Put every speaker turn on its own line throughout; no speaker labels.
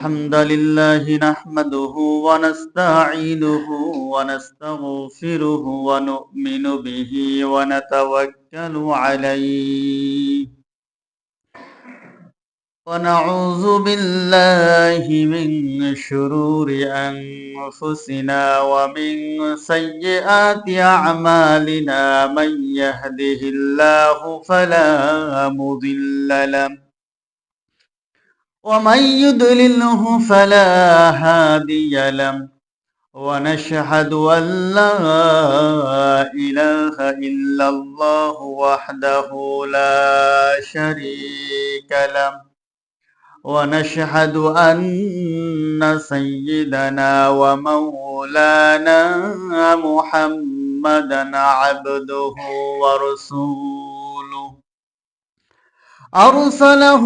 الحمد لله نحمده ونستعينه ونستغفره ونؤمن به ونتوكل عليه ونعوذ بالله من شرور أنفسنا ومن سيئات أعمالنا من يهده الله فلا مضل له ومن يضلله فلا هادي له ونشهد أن لا إله إلا الله وحده لا شريك له ونشهد أن سيدنا ومولانا محمدا عبده ورسوله أرسله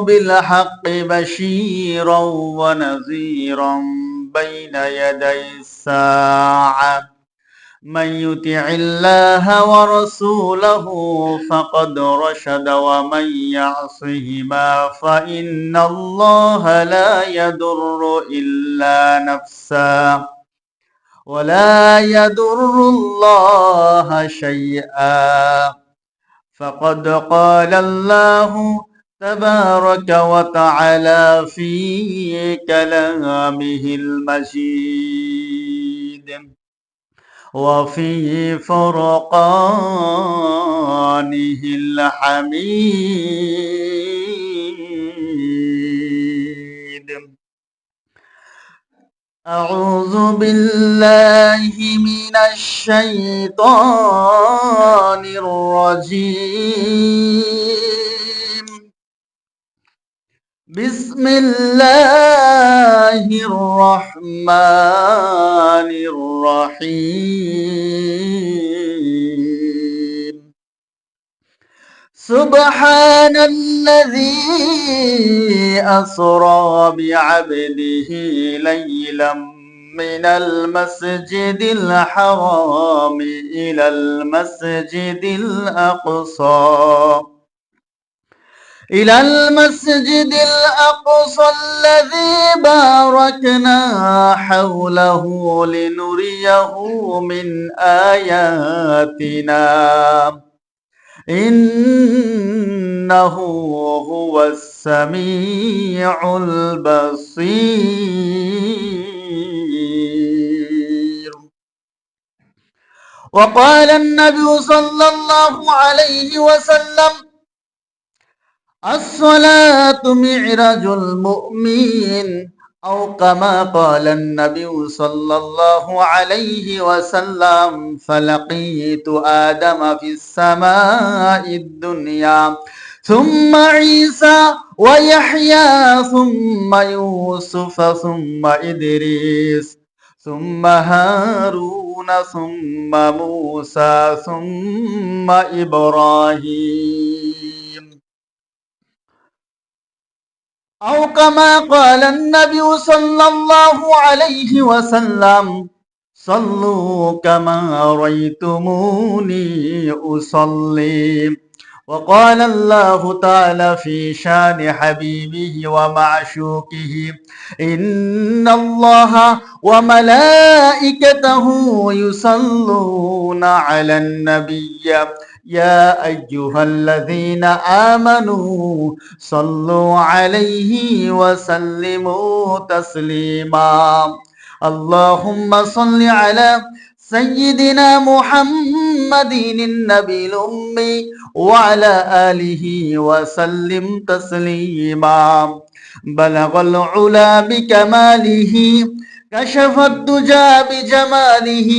بالحق بشيرا ونذيرا بين يدي الساعة من يطع الله ورسوله فقد رشد ومن يعصهما فإن الله لا يضر إلا نفسه ولا يضر الله شيئا فقد قال الله تبارك وتعالى في كلامه المجيد وفي فرقانه الحميد أعوذ بالله من الشيطان الرجيم بسم الله الرحمن الرحيم سبحان الذي أسرى بعبده ليلا من المسجد الحرام إلى المسجد الأقصى الذي باركنا حوله لنريه من آياتنا إنه هو السميع البصير. وقال النبي صلى الله عليه وسلم الصلاة معراج المؤمن أو كما قال النبي صلى الله عليه وسلم فلقيت آدم في السماء الدنيا ثم عيسى ويحيى ثم يوسف ثم إدريس ثم هارون ثم موسى ثم إبراهيم أو كما قال النبي صلى الله عليه وسلم صلوا كما رأيتموني أصلي. وقال الله تعالى في شان حبيبه ومعشوقه إن الله وملائكته يصلون على النبي يا أيها الذين آمنوا صلوا عليه وسلموا تسليما. اللهم صل على سيدنا محمد النبي الأمي وعلى آله وسلم تسليما. بلغ العلا بكماله كشف الدجى بجماله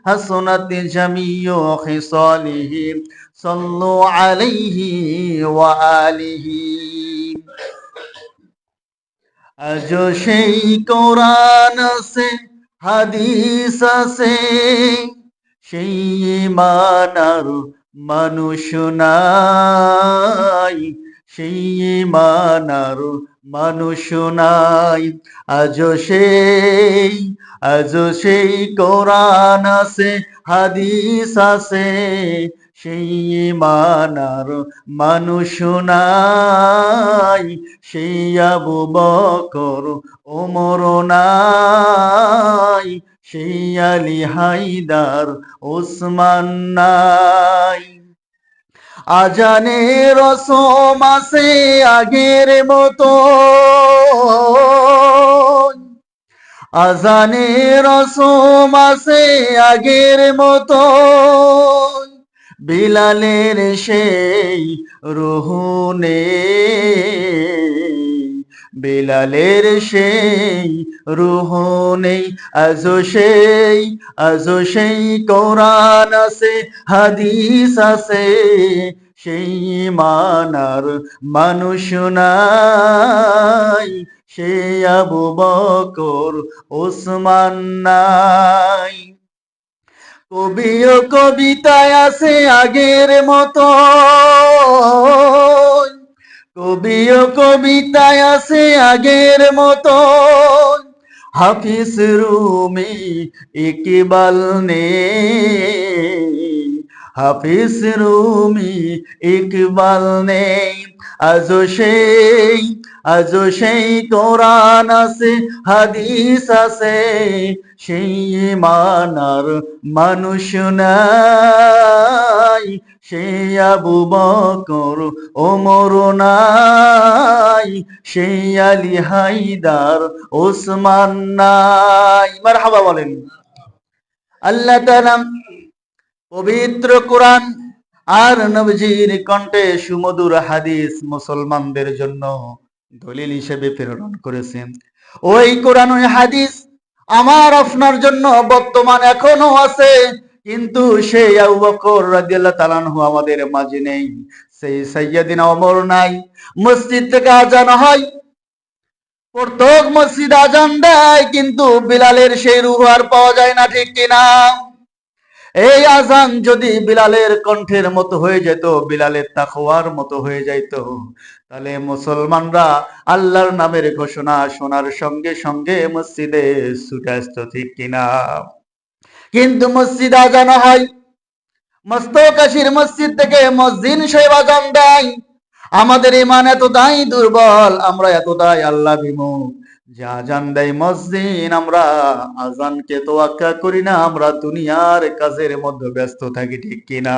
حسنت جميع خصاله صلوا عليه وآله. আজও সেই কোরআন আছে হাদিস আছে সেই ঈমান আর মানুষ নাই সেই ঈমান আর মানুষ নাই। আজও সেই কোরআন আছে হাদিস আছে
সেই ঈমান মানুষ নাই, সেই আবু বকর ওমর নাই, সেই আলী হায়দার ওসমান নাই। আজানের রসম আছে আগের মতো, আজানের রসম আছে আগের মতো, বিলালের সেই রুহ নেই, বিলালের সেই রুহ নেই। আজও সেই কোরআন আছে, হাদিস আছে, সেই ঈমান মানুষ নাই, সেই আবু বকর ওসমান নাই। কবি ও কবিতায় আছে আগের মতো, কবি ও কবিতায় আছে আগের মতো, হাফিজ রুমি ইকবাল নেই, হাফিজ রুমি ইকবাল নেই। আজও সেই কোরআন আছে, হাদিস আছে, সেই ঈমান মানুষ নাই, সেই আবু বকর ওমর নাই, সেই আলী হায়দার ওসমান নাই। মারহাবা বলেন। আল্লাহ তাআলা পবিত্র কোরআন আর নবীজির কণ্ঠে সুমধুর হাদিস মুসলমানদের জন্য দলিল হিসেবে প্রেরণ করেছেন। ওই কোরআন ওই হাদিস আমার আপনার জন্য বর্তমান এখনো আছে, কিন্তু সেই আবু বকর রাদিয়াল্লাহু তাআলা আনহু আমাদের মাঝে নেই, সেই সাইয়্যিদিনা ওমর নাই। মসজিদ থেকে আজান হয়, প্রত্যেক মসজিদ আজান দেয়, কিন্তু বিলালের সেই রূহ আর পাওয়া যায় না, ঠিক কিনা? এই আজান যদি বিলালের কণ্ঠের মতো হয়ে যেত, বিলালের তাকওয়ার মতো হয়ে যাইত, তাহলে মুসলমানরা আল্লাহর নামের ঘোষণা শোনার সঙ্গে সঙ্গে মসজিদে ছুটে আসতো, ঠিক কিনা? কিন্তু মসজিদ আজান হয়, মস্তকাশির মসজিদ থেকে মসজিদ সাহেব আজান দেয়। আমাদের ঈমান এতটাই দুর্বল, আমরা এতটাই আল্লাহ বিমুখ, যে আজান দেয় মসজিদ, আমরা আজানকে তোয়াক্কা করি না, আমরা দুনিয়ার কাজের মধ্যে ব্যস্ত থাকি, ঠিক কিনা?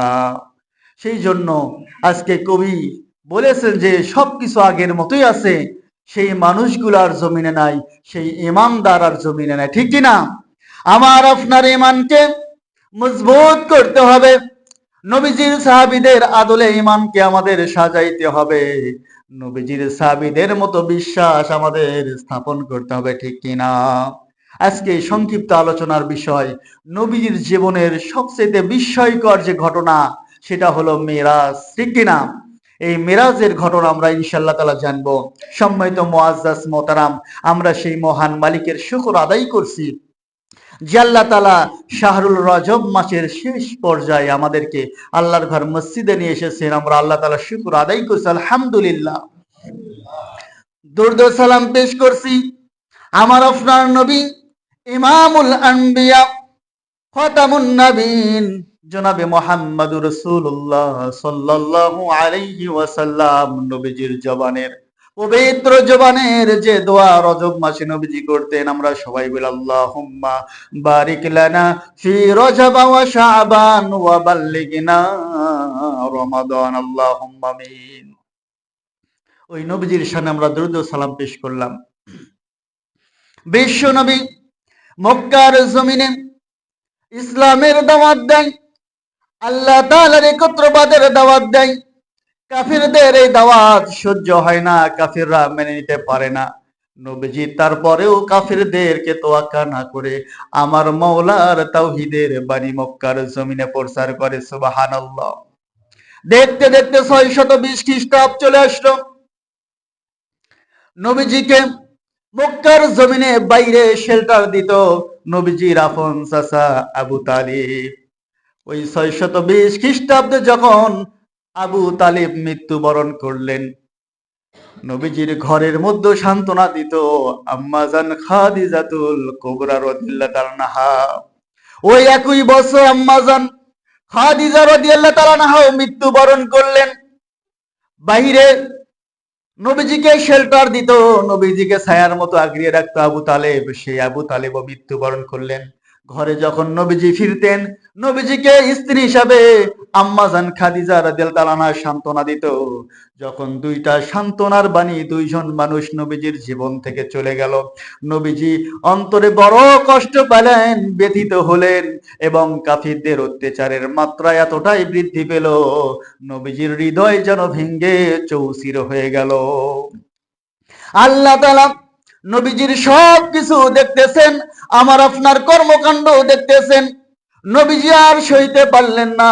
সেই জন্য আজকে কবি বলেছেন যে সবকিছু আগের মতোই আছে, সেই মানুষগুলার জমিনে নাই, সেই ইমানদার আর জমিনে নাই, ঠিক কিনা? আমার আপনার ঈমানকে মজবুত করতে হবে, নবীজির সাহাবীদের আদলে ঈমানকে আমাদের সাজাইতে হবে, নবীজির সাহাবীদের মতো বিশ্বাস আমাদের স্থাপন করতে হবে, ঠিক কিনা? আজকে সংক্ষিপ্ত আলোচনার বিষয় নবীজির জীবনের সবচেয়ে বিস্ময়কর যে ঘটনা, সেটা হলো মেরাজ, ঠিক কিনা? এই মেরাজের ঘটনা আমরা ইনশাআল্লাহ তাআলা জানবো। সম্মানিত মুআজ্জাজ মোহতারাম, আমরা সেই মহান মালিকের শুকর আদায় করছি যে আল্লাহ তাআলা শাহরুল রজব মাসের শেষ পর্যায়ে আমাদেরকে আল্লাহর ঘর মসজিদে নিয়ে এসেছেন। আমরা আল্লাহ তাআলা শুকর আদায় করছি, আলহামদুলিল্লাহ। দরুদ ও সালাম পেশ করছি আমার আপনার নবী, ইমামুল আম্বিয়া, খাতামুন নবীন, জনাবে মুহাম্মদুর রাসূলুল্লাহ সাল্লাল্লাহু আলাইহি ওয়াসাল্লাম। নবীজির জবানের পবিত্র জবানের যে দোয়া রজব মাসে নবীজি করতেন, আমরা সবাই বলি আল্লাহুম্মা বারিক লানা ফি রজব ওয়া শাবান ওয়া বাল্লিগনা রমাদান, আল্লাহুম্মা আমিন। ওই নবীজির শানে আমরা দরুদ ও সালাম পেশ করলাম। বিশ্ব নবী মক্কার জমিনে ইসলামের দাওয়াত দেয়, আল্লাহ তাআলার একত্রবাদের দাওয়াত দেয়। কাফিরদের এই দাওয়াত সহ্য হয় না, কাফিররা মেনে নিতে পারে না। নবীজি তারপরেও কাফিরদেরকে তোয়াক্কা না করে আমার মাওলার তাওহীদের বাণী মক্কার জমিনে প্রচার করে, সুবহানাল্লাহ। দেখতে দেখতে 620 খ্রিস্টাব্দ চলে আসলো। নবীজিকে মক্কার জমিনে বাইরে শেল্টার দিত নবীজির আপন চাচা আবু তালিব। ওই 620 খ্রিস্টাব্দে যখন আবু তালিব মৃত্যুবরণ করলেন, নবীজির ঘরের মধ্যে সান্ত্বনা দিত আম্মাজান খাদিজাতুল কুবরা রাদিয়াল্লাহু তাআলা আনহা। ওই একই বছর আম্মাজান খাদিজা রাদিয়াল্লাহু তাআলা আনহা মৃত্যুবরণ করলেন। বাহিরে নবীজিকে শেল্টার দিত, নবীজিকে ছায়ার মতো আগড়িয়ে রাখতো আবু তালেব, সেই আবু তালেবও মৃত্যুবরণ করলেন। ঘরে যখন নবীজি ফিরতেন, নবীজিকে স্ত্রী হিসাবে আম্মাজান খাদিজা রাদিয়াল্লাহু তাআলা আনহা সান্ত্বনা দিত। যখন দুইটা সান্ত্বনার বাণী দুইজন মানুষ নবীজির জীবন থেকে চলে গেল, নবীজি অন্তরে বড় কষ্ট পেলেন, ব্যথিত হলেন এবং কাফিরদের অত্যাচারের মাত্রা এতটাই বৃদ্ধি পেল, নবীজির হৃদয় যেন ভেঙ্গে চৌচির হয়ে গেল। আল্লাহ তাআলা নবীজির সব কিছু দেখতেছেন, আমার আপনার কর্মকাণ্ড দেখতেছেন। নবীজি আর সইতে পারলেন না,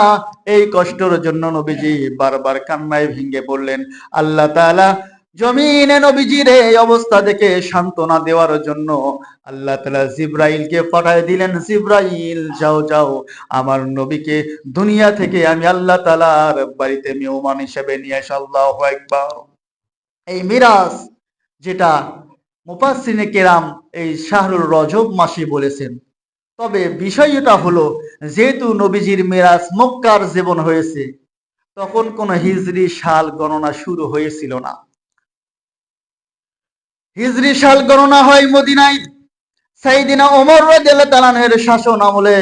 এই কষ্টের জন্য নবীজি বারবার কান্নায় ভেঙে পড়লেন। আল্লাহ তাআলা জমিনে নবীজির এই অবস্থা দেখে সান্ত্বনা দেওয়ার জন্য আল্লাহ তাআলা জিব্রাইলকে পাঠিয়ে দিলেন, জিব্রাইল যাও যাও আমার নবীকে দুনিয়া থেকে আমি আল্লাহ তাআলার বাড়িতে মেহমান হিসেবে নিয়ে এসো। আল্লাহু আকবার। এই মিরাজ যেটা মুফাসসিরিনে কেরাম এই শাহরুল রজব মাসে বলেছেন। তবে বিষয়টা হলো, যেহেতু নবীজির মিরাজ মক্কার জীবন হয়েছে, তখন কোন হিজরি সাল গণনা শুরু হয়েছিল না। হিজরি সাল গণনা হয় মদিনায় সাইয়েদিনা ওমর রাদিয়াল্লাহু তাআলা আনহুর শাসন আমলে।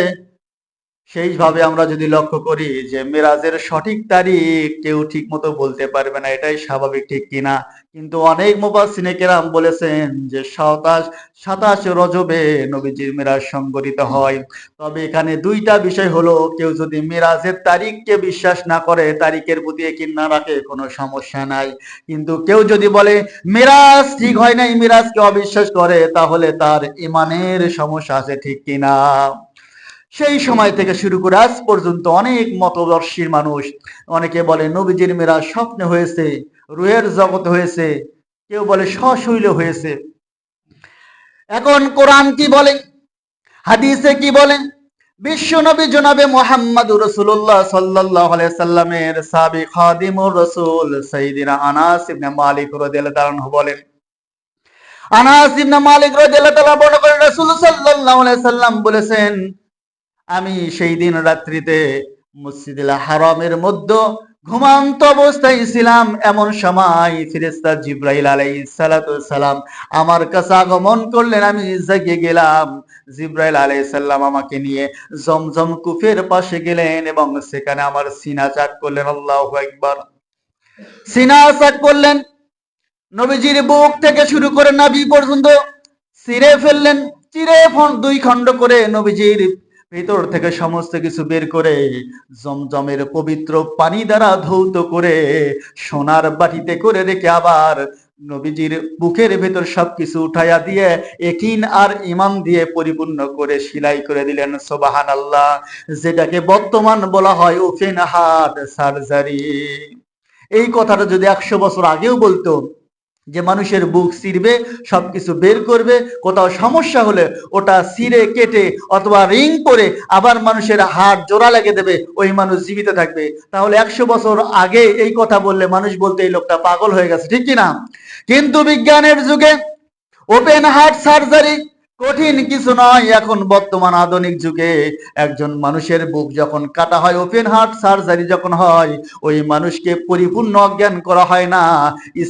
সেইভাবে আমরা যদি লক্ষ্য করি যে মেরাজের সঠিক তারিখ কেউ ঠিক মতো বলতে পারবে না, এটাই স্বাভাবিক, ঠিক কিনা? কিন্তু অনেক মুফাসসিরিনে কেরাম বলেছেন যে 27 রজবে নবীজির মেরাজ সংঘটিত হয়। তবে এখানে দুইটা বিষয় হলো, কেউ যদি মেরাজের তারিখকে বিশ্বাস না করে, তারিখের প্রতি একিন না রাখে, কোনো সমস্যা নাই। কিন্তু কেউ যদি বলে মেরাজ ঠিক হয় নাই, মেরাজকে অবিশ্বাস করে, তাহলে তার ঈমানের সমস্যা আছে, ঠিক কিনা? সেই সময় থেকে শুরু করে আজ পর্যন্ত অনেক মতদর্শীর মানুষ, অনেকে বলে নবীজির মেরাজ স্বপ্নে হয়েছে, রুহের জগতে হয়েছে, কেউ বলে সশৈল হয়েছে। এখন কোরআন কি বলে, হাদিসে কি বলে? বিশ্ব নবী জনাবে মুহাম্মদুর রাসূলুল্লাহ সাল্লাল্লাহু আলাইহি সাল্লামের সাহাবী খাদিমুর রাসূল সাইয়্যিদিনা আনাস ইবনে মালিক রাদিয়াল্লাহু তাআলা আনহু বলেন, আনাস ইবনে মালিক রাদিয়াল্লাহু তাআলা বর্ণনা করেন, রাসূল সাল্লাল্লাহু আলাইহি সাল্লাম বলেছেন, আমি সেই দিন রাত্রিতে মসজিদুল হারামের মধ্যে ঘুমান্ত অবস্থায় ছিলাম। এমন সময় ফেরেশতা জিবরাইল আলাইহিস সালাতু সালাম আমার কাছে আগমন করলেন। আমি জেগে গেলাম। জিবরাইল আলাইহিস সালাম আমাকে নিয়ে জমজম কূপের পাশে গেলেন এবং সেখানে আমার সিনা চাক করলেন। আল্লাহু আকবার। সিনা চাক করলেন, নবীজির বুক থেকে শুরু করে নাভি পর্যন্ত ছিঁড়ে ফেললেন। চিরে দুই খণ্ড করে নবীজির ভিতর থেকে সমস্ত কিছু বের করে জমজমের পবিত্র পানি দ্বারা ধৌত করে সোনার বাটিতে করে রেখে আবার নবীজির বুকের ভেতর সবকিছু উঠাইয়া দিয়ে একিন আর ইমান দিয়ে পরিপূর্ণ করে সেলাই করে দিলেন। সুবহানাল্লাহ। যেটাকে বর্তমান বলা হয় ওপেন হার্ট সার্জারি। এই কথাটা যদি 100 বছর আগেও বলতো যে মানুষের বুক ছিঁড়বে, সবকিছু বের করবে, কোথাও সমস্যা হলে ওটা ছিঁড়ে কেটে অথবা রিং করে আবার মানুষের হাড় জোড়া লাগিয়ে দেবে, ওই মানুষ জীবিত থাকবে, তাহলে 100 বছর আগে এই কথা বললে মানুষ বলতে এই লোকটা পাগল হয়ে গেছে, ঠিক কিনা? কিন্তু বিজ্ঞানের যুগে ওপেন হার্ট সার্জারি কঠিন কিছু নয়। এখন বর্তমান আধুনিক যুগে একজন মানুষের বুক যখন কাটা হয়, ওপেন হার্ট সার্জারি যখন হয়, ওই মানুষকে পরিপূর্ণ অজ্ঞান করা হয় না।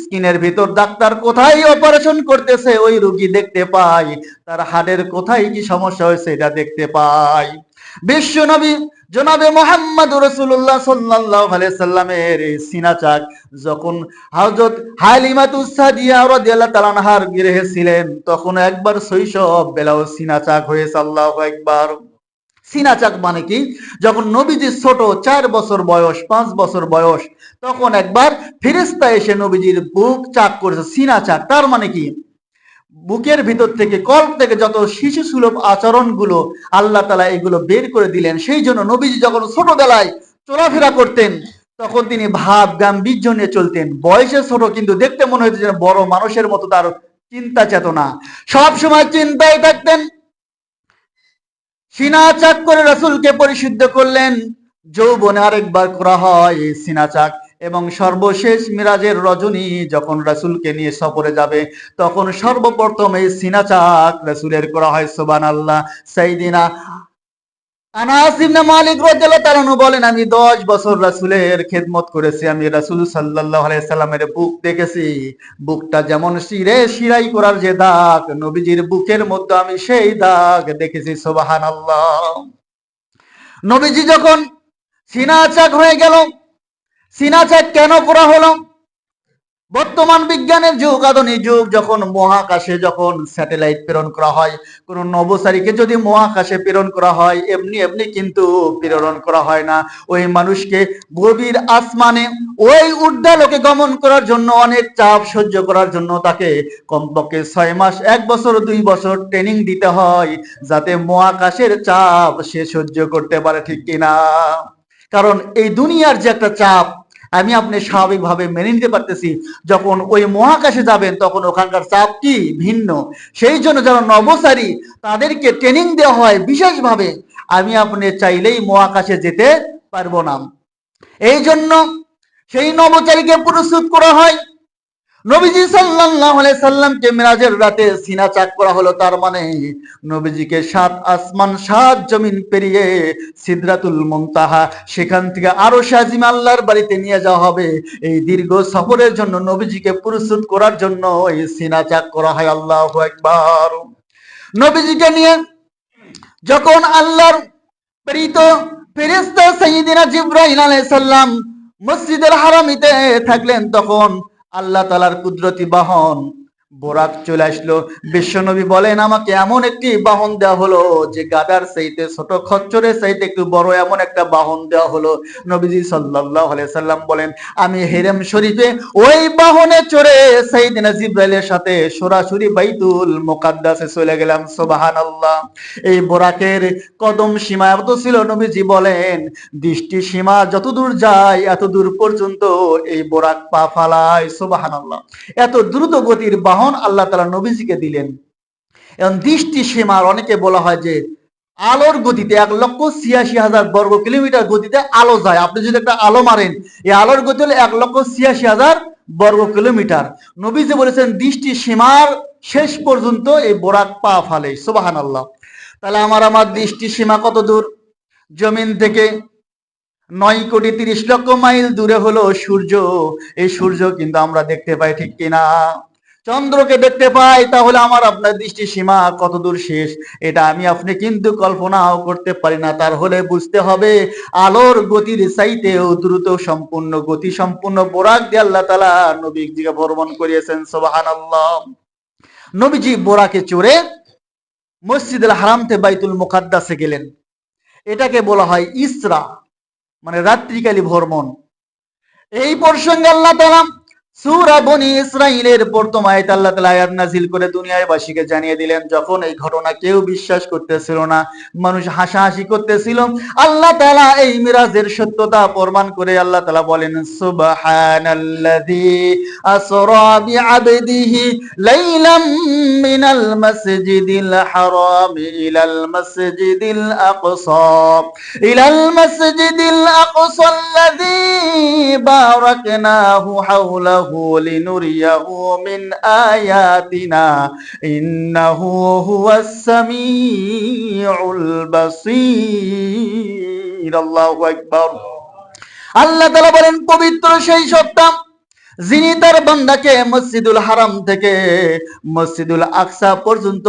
স্কিনের ভিতর ডাক্তার কোথায় অপারেশন করতেছে ওই রোগী দেখতে পায়, তার হাড়ের কোথায় কি সমস্যা হয়েছে এটা দেখতে পায়। বিশ্ব নবী জনাবে মুহাম্মদুর রাসূলুল্লাহ সাল্লাল্লাহু আলাইহি সাল্লামের সিনা চাক যখন হযরত হালিমাতুস সাদিয়া রাদিয়াল্লাহু তাআলা আনহার গৃহে ছিলেন, তখন একবার শৈশব বেলাও সিনা চাক হয়েছে। আল্লাহু আকবার। সিনা চাক মানে কি? যখন নবীজি ছোট, 4 বছর বয়স, 5 বছর বয়স, তখন একবার ফেরেশতা এসে নবীজির বুক চাক করেছে। সিনা চাক তার মানে কি? বুকের ভিতর থেকে, কল্প থেকে যত শিশু সুলভ আচরণগুলো আল্লাহ তাআলা এগুলো বের করে দিলেন। সেই জন্য নবীজি যখন ছোটবেলায় চলাফেরা করতেন, তখন তিনি ভাব গাম্ভীর্য নিয়ে চলতেন। বয়সে ছোট কিন্তু দেখতে মনে হতো যেন বড় মানুষের মতো, তার চিন্তা চেতনা, সব সময় চিন্তায় থাকতেন। সিনা চাক করে রাসূলকে পরিশুদ্ধ করলেন। যৌবনে আরেকবার করা হয় সিনা চাক, এবং সর্বশেষ মিরাজের রজনী যখন রাসূলকে নিয়ে সফরে যাবে, তখন সর্বপ্রথম এই সিনা চাক রাসূলের করা হয়। সুবহানাল্লাহ। সাইয়্যিদিনা আনাস ইবনে মালিক রাদিয়াল্লাহু তাআলা আনহু বলেন, আমি 10 বছর রাসূলের খেদমত করেছি। আমি রাসূল সাল্লাল্লাহু আলাইহি সাল্লামের বুক দেখেছি। বুকটা যেমন শিরে শিরাই করার যে দাগ, নবীজির বুকের মধ্যে আমি সেই দাগ দেখেছি। সুবহানাল্লাহ। নবীজি যখন সিনা চাক হয়ে গেল, সিনা চাক কেন করা হলো? বর্তমান বিজ্ঞানের যুগ, আধুনিক যুগ, যখন মহাকাশে যখন স্যাটেলাইট প্রেরণ করা হয়, কোন নভোচারীকে যদি মহাকাশে প্রেরণ করা হয়, এমনি এমনি কিন্তু প্রেরণ করা হয় না। ওই মানুষকে গভীর আসমানে ওই ঊর্ধ্বালোকে গমন করার জন্য, অনেক চাপ সহ্য করার জন্য তাকে কমপক্ষে 6 মাস, 1 বছর, 2 বছর ট্রেনিং দিতে হয়, যাতে মহাকাশের চাপ সে সহ্য করতে পারে। ঠিক কিনা? কারণ এই দুনিয়ার যে একটা চাপ, আমি আপনি স্বাভাবিকভাবে মেনে নিতে পারতেছি, যখন ওই মহাকাশে যাবেন তখন ওখানকার চাপ কি ভিন্ন। সেই জন্য যারা নভোচারী তাদেরকে ট্রেনিং দেওয়া হয় বিশেষভাবে। আমি আপনি চাইলেই মহাকাশে যেতে পারবো না। এই জন্য সেই নভোচারীকে প্রস্তুত করা হয়। নবীজি সাল্লাল্লাহু আলাইহি সাল্লামকে মিরাজের রাতে সিনা চাক করা হলো। তার মানে নবীজিকে 7 আসমান 7 জমিন পেরিয়ে সিদরাতুল মুনতাহা, সেখান থেকে আরশে আজিম আল্লাহর বাড়িতে নিয়ে যাওয়া হবে। এই দীর্ঘ সফরের জন্য নবীজিকে প্রস্তুত করার জন্য এই সিনা চাক করা হয়। আল্লাহু আকবার। নবীজিকে নিয়ে যখন আল্লাহর প্রেরিত ফেরেশতা সাইয়্যিদিনা জিবরাইল আলাইহিস সালাম মসজিদুল হারামিতে থাকলেন, তখন আল্লাহ তাআলার কুদরতি বাহন বোরাক চলে আসলো। বিশ্বনবী বলেন, আমাকে এমন একটি বাহন দেওয়া হলো যে গাধার চাইতে ছোট, খচ্চরের চাইতে একটু বড়, এমন একটা বাহন দেওয়া হলো। নবীজি সাল্লাল্লাহু আলাইহি সাল্লাম বলেন, আমি হেরেম শরীফে ওই বাহনে চড়ে সাইয়্যিদিনা জিবরাইলের সাথে সরাসরি বাইতুল মুকাদ্দাসে চলে গেলাম। সুবহানাল্লাহ। এই বোরাকের কদম সীমা এত ছিল, নবীজি বলেন দৃষ্টি সীমা যতদূর যায় এত দূর পর্যন্ত এই বোরাক পা ফালায়। সুবহানাল্লাহ। এত দ্রুত গতির বাহন আল্লাহ তাআলা নবীজিকে দিলেন। এবং দৃষ্টি সীমার অনেকে বলা হয় যে আলোর গতিতে 1,86,000 বর্গ কিলোমিটার গতিতে আলো যায়। আপনি যদি একটা আলো মারেন, এই আলোর গতি হলো 1,86,000 বর্গ কিলোমিটার। নবীজি বলেছেন দৃষ্টি সীমার শেষ পর্যন্ত এই বোরাক পা ফালে। সুবহানাল্লাহ। তাহলে আমার দৃষ্টি সীমা কত দূর? জমিন থেকে 9,30,00,000 মাইল দূরে হলো সূর্য। এই সূর্য কিন্তু আমরা দেখতে পাই। ঠিক কিনা? চন্দ্রকে দেখতে পাই। তাহলে আমার আপনার দৃষ্টি সীমা কত দূর শেষ, এটা আমি আপনি কিন্তু কল্পনাও করতে পারি না। তার হলে বুঝতে হবে আলোর গতির চাইতেও দ্রুত সম্পূর্ণ গতি সম্পূর্ণ বোরাক দিয়ে আল্লাহ তাআলা নবীজিকে ভ্রমণ করিয়েছেন। সুবহানাল্লাহ। নবীজি বোরাকে চড়ে মসজিদুল হারাম থেকে বাইতুল মুকাদ্দাসে গেলেন। এটাকে বলা হয় ইসরা, মানে রাত্রিকালী ভ্রমণ। এই প্রসঙ্গে আল্লাহ তাআলা সূরা বনি ইসরাঈলের প্রথম আয়াত আল্লাহ তাআলা আয়াত নাযিল করে দুনিয়াবাসীকে জানিয়ে দিলেন। যখন এই ঘটনা কেউ বিশ্বাস করতেছিল না, মানুষ হাসাহাসি করতেছিল, আল্লাহ তাআলা এই মিরাজের সত্যতা প্রমাণ করে আল্লাহ তাআলা বলেন, সুবহানাল্লাযী আসরা বিআবদিহি লাইলাম মিনাল মাসজিদিল হারাম ইলাল মাসজিদিল আকসা আল্লাযী বারাকনাহু হাওলাহু লিনুরিয়াহু মিন আয়াতিনা ইন্নাহু হুয়াস সামিউল বাসীর। আল্লাহু আকবার। আল্লাহ তাআলা বলেন, পবিত্র সেই সত্তা যিনি তার বান্দাকে মসজিদুল হারাম থেকে মসজিদুল আকসা পর্যন্ত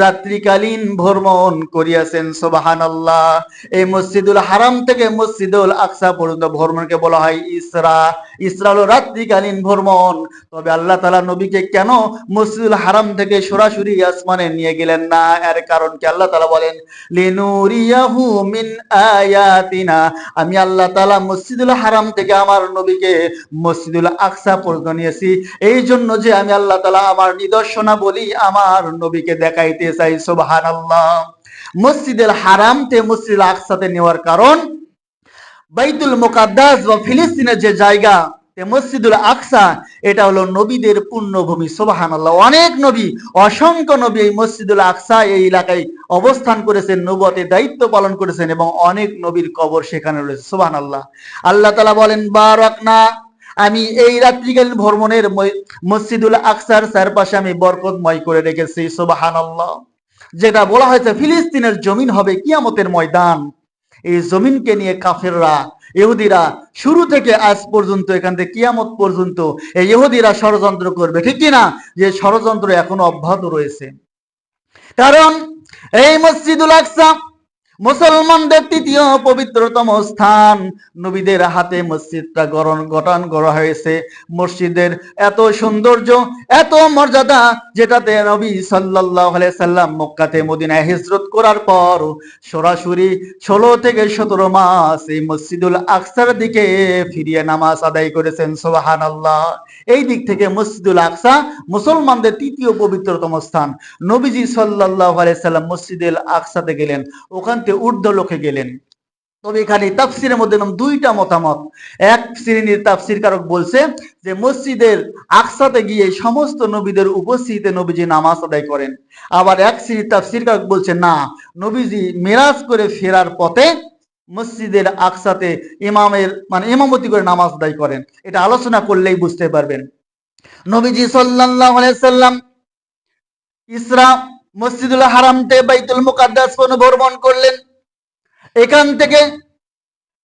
রাত্রিকালীন ভ্রমণ করিয়াছেন। সুবহানাল্লাহ। এই মসজিদুল হারাম থেকে মসজিদুল আকসা পর্যন্ত ভ্রমণকে বলা হয় ইসরা। ইসরা হলো রাত্রিকালীন ভ্রমণ। তবে আল্লাহ তাআলা নবীকে কেন মসজিদুল হারাম থেকে সরাসরি আসমানে নিয়ে গেলেন না? এর কারণ কি? আল্লাহ তাআলা বলেন, লিনুরিয়াহু মিন আয়াতিনা, আমি আল্লাহ তাআলা মসজিদুল হারাম থেকে আমার নবীকে মসজিদুল আকসা পর্যন্ত নিয়েছি এই জন্য যে আমি আল্লাহ তাআলা আমার নিদর্শনাবলী আমার নবীকে দেখাইতে চাই। সুবহানাল্লাহ। মসজিদুল হারাম থেকে মসজিদুল আকসাতে নেওয়ার কারণ, বাইতুল মুকাদ্দাস বা ফিলিস্তিনের যে জায়গা মসজিদুল আকসা, এটা হলো নবীদের পুণ্যভূমি। সুবহানাল্লাহ। অনেক নবী, অসংখ্য নবী এই মসজিদুল আকসা এই এলাকায় অবস্থান করেছেন, নবুয়তের দায়িত্ব পালন করেছেন এবং অনেক নবীর কবর সেখানে রয়েছে। সুবহানাল্লাহ। আল্লাহ তাআলা বলেন, বারাকনা, আমি এই রাত্রিকালীন ভ্রমণের মসজিদুল আকসার চারপাশে আমি বরকতময় করে রেখেছি। সুবহানাল্লাহ। যেটা বলা হয়েছে ফিলিস্তিনের জমিন হবে কিয়ামতের ময়দান। এই জমিনকে নিয়ে কাফেররা, ইহুদিরা শুরু থেকে আজ পর্যন্ত, এখান থেকে কিয়ামত পর্যন্ত এই ইহুদিরা ষড়যন্ত্র করবে, ঠিক কিনা? যে ষড়যন্ত্র এখনো অব্যাহত রয়েছে। কারণ এই মসজিদুল আকসা মুসলমানদের তৃতীয় পবিত্রতম স্থান। নবীদের হাতে মসজিদটা গঠন করা হয়েছে। মসজিদের এত সৌন্দর্য, এত মর্যাদা, যেটাতে নবী সাল্লাল্লাহু আলাইহি সাল্লাম মক্কাতে মদিনায় হিজরত করার পর সরাসরি 16 থেকে 17 মাস এই মসজিদুল আকসার দিকে ফিরিয়ে নামাজ আদায় করেছেন। সুবহানাল্লাহ। এই দিক থেকে মসজিদুল আকসা মুসলমানদের তৃতীয় পবিত্রতম স্থান। নবীজি সাল্লাল্লাহু আলাইহি সাল্লাম মসজিদুল আকসাতে গেলেন, ওখান থেকে ঊর্ধ্ব লোকে গেলেন। তবে এখানে তাফসিরের মধ্যে দুইটা মতামত। এক শ্রেণীর তাফসির কারক বলছে যে মসজিদের আকসাতে গিয়ে সমস্ত নবীদের উপস্থিতিতে নবীজি নামাজ আদায় করেন। আবার এক শ্রেণীর তাফসির কারক বলছে না, নবীজি মেরাজ করে ফেরার পথে মসজিদের আকসাতে ইমামতি করে নামাজ আদায় করেন। এটা আলোচনা করলেই বুঝতে পারবেন। নবীজি সাল্লাল্লাহু আলাইহি সাল্লাম ইসরা মসজিদুল হারামতে বাইতুল মুকাদ্দাস ভ্রমণ করলেন। এখান থেকে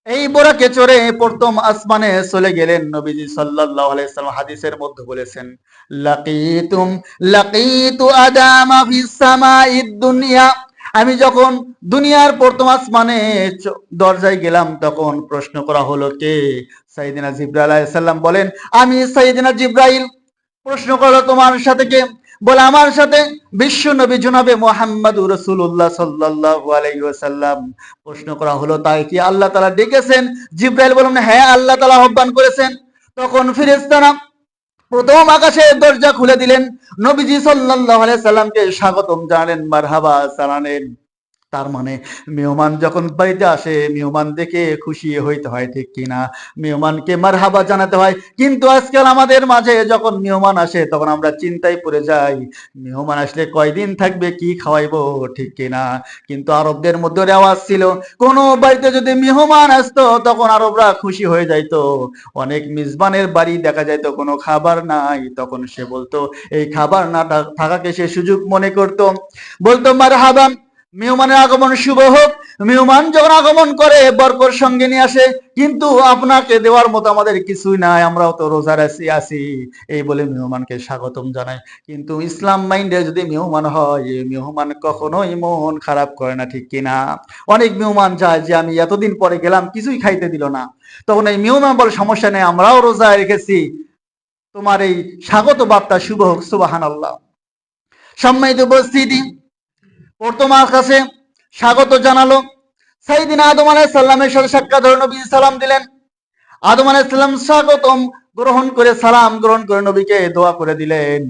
এই বোরাকে চড়ে প্রথম আসমানে চলে গেলেন। নবীজি সাল্লাল্লাহু আলাইহি সাল্লাম হাদিসের মধ্যে বলেছেন, লাকিতু আদামা ফিস সামাইদ দুনিয়া। আমি যখন দুনিয়ার প্রথম আসমানে দরজায় গেলাম, তখন প্রশ্ন করা হলো কে? সাইয়েদিনা জিবরাইল আলাইহিস সালাম বলেন, আমি সাইয়েদিনা জিবরাইল। প্রশ্ন করলো তোমার সাথে কে? বলে আমার সাথে বিশ্ব নবী জনাবে মুহাম্মদুর রাসূলুল্লাহ সাল্লাল্লাহু আলাইহি ওয়াসাল্লাম। প্রশ্ন করা হলো তাই কি আল্লাহ তাআলা ডেকেছেন? জিবরাইল বললেন, হ্যাঁ, আল্লাহ তাআলা আহ্বান করেছেন। তখন ফেরেশতারা প্রথম আকাশে দরজা খুলে দিলেন, নবীজি সাল্লাল্লাহু আলাইহি সাল্লামকে স্বাগতম জানালেন, মারহাবা জানালেন। তার মানে মেহমান যখন বাড়িতে আসে, মেহমান দেখে খুশি হইতে হয়, ঠিক কিনা? মেহমানকে মারহাবা জানাতে হয়। কিন্তু আজকাল আমাদের মাঝে যখন মেহমান আসে, তখন আমরা চিন্তায় পড়ে যাই, মেহমান আসলে কয়দিন থাকবে, কি খাওয়াইবো, ঠিক কিনা? কিন্তু আরবদের মধ্যে রেওয়াজ ছিল, কোন বাড়িতে যদি মেহমান আসতো, তখন আরবরা খুশি হয়ে যাইতো। অনেক মিজবানের বাড়ি দেখা যাইতো কোনো খাবার নাই, তখন সে বলতো, এই খাবার না থাকাকে সে সুযোগ মনে করতো, বলতো মারহাবা, মেহমানের আগমন শুভ হোক। মেহমান যখন আগমন করে বরকত সঙ্গে নিয়ে আসে, কিন্তু আপনাকে দেওয়ার মতো আমাদের কিছুই নাই, আমরাও তো রোজার আছি, এই বলে মেহমানকে স্বাগতম জানায়। কিন্তু ইসলাম মাইন্ডে যদি মেহমান হয়, মেহমান কখনোই মন খারাপ করে না, ঠিক কিনা? অনেক মেহমান যায় যে আমি এতদিন পরে গেলাম, কিছুই খাইতে দিল না, তখন এই মেহমান বলে সমস্যা নেই, আমরাও রোজা রেখেছি, তোমার এই স্বাগত বার্তা শুভ হোক। সুবহানাল্লাহ। সম্মানিত উপস্থিতি, প্রথম আকাশে স্বাগত জানালো। সাইয়েদিনা আদম আলাইহিস সালামের সাথে সাক্ষাৎ হলো, নবী সালাম দিলেন। আদম আলাইহিস সালাম স্বাগতম গ্রহণ করে, সালাম গ্রহণ করে নবীকে দোয়া করে দিলেন।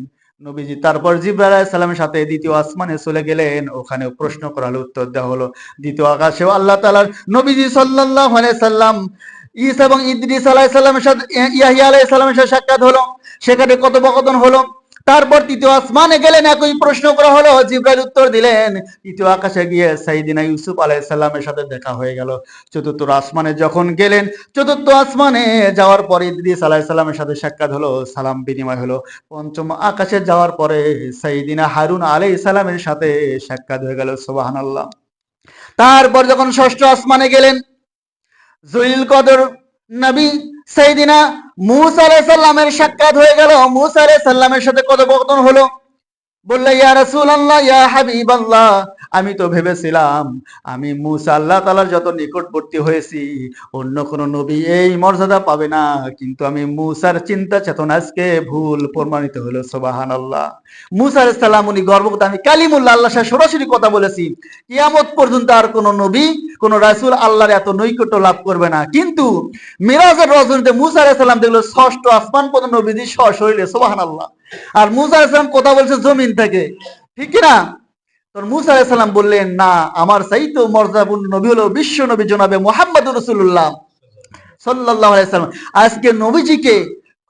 নবীজি তারপর জিবরাইল আলাইহিস সালামের সাথে দ্বিতীয় আসমানে চলে গেলেন। ওখানেও প্রশ্ন করা হলো, উত্তর দেওয়া হলো। দ্বিতীয় আকাশেও আল্লাহ তাআলার নবীজি সাল্লাল্লাহু আলাইহি সাল্লাম ঈসা এবং ইদ্রিস আলাইহিস সালামের সাথে, ইয়াহইয়া আলাইহিস সালামের সাথে সাক্ষাৎ হলো, সেখানে কথোপকথন হলো। তারপর তৃতীয় আসমানে গেলেন, একই প্রশ্ন করা হলো, জিবরাইল উত্তর দিলেন। তৃতীয় আকাশে গিয়ে সাইয়েদিনা ইউসুফ আলাইহিস সালামের সাথে দেখা হয়ে গেল। চতুর্থ আসমানে যখন গেলেন, চতুর্থ আসমানে যাওয়ার পরে ইদ্রিস আলাইহিস সালামের সাথে সাক্ষাৎ হলো, সালাম বিনিময় হলো। পঞ্চম আকাশে যাওয়ার পরে সাইয়েদিনা হারুন আলাইহিস সালামের সাথে সাক্ষাৎ হয়ে গেল। সুবহানাল্লাহ। তারপর যখন ষষ্ঠ আসমানে গেলেন, জলিল কদর নবী সাইয়েদিনা মূসা আলাইহিস সালামের সাক্ষাৎ হয়ে গেল। মূসা আলাইহিস সালামের সাথে কথোপকথন হলো। বললে, ইয়া রাসূলুল্লাহ, ইয়া হাবিবাল্লাহ, আমি তো ভেবেছিলাম আমি মূসা আল্লাহ তাআলার যত নিকটবর্তী হয়েছি, অন্য কোন নবী এই মর্যাদা পাবে না, কিন্তু আমি মূসার চিন্তা চেতনা আজকে ভুল প্রমাণিত হলো। সুবহানাল্লাহ। মূসা আলাইহিস সালাম উনি গর্ববোধ, আমি কালিমুল্লাহ, আল্লাহর সাথে সরাসরি কথা বলেছি, কিয়ামত পর্যন্ত আর কোন নবী, কোন রাসূল আল্লাহর এত নৈকট্য লাভ করবে না। কিন্তু মিরাজের রজনীতে মূসা আলাইহিস সালাম দেখলো ষষ্ঠ আসমান পর্যন্ত নবীজি সশরীরে। সুবহানাল্লাহ। আর মূসা আলাইহিস সালাম কথা বলছে জমিন থেকে, ঠিক না? তখন মূসা আলাইহিস সালাম বললেন, না, আমার চাইতেও মর্যাদাপূর্ণ নবী হলো বিশ্ব নবী জনাবে মুহাম্মদুর রাসূলুল্লাহ সাল্লাল্লাহু আলাইহি সাল্লাম। আজকে নবীজিকে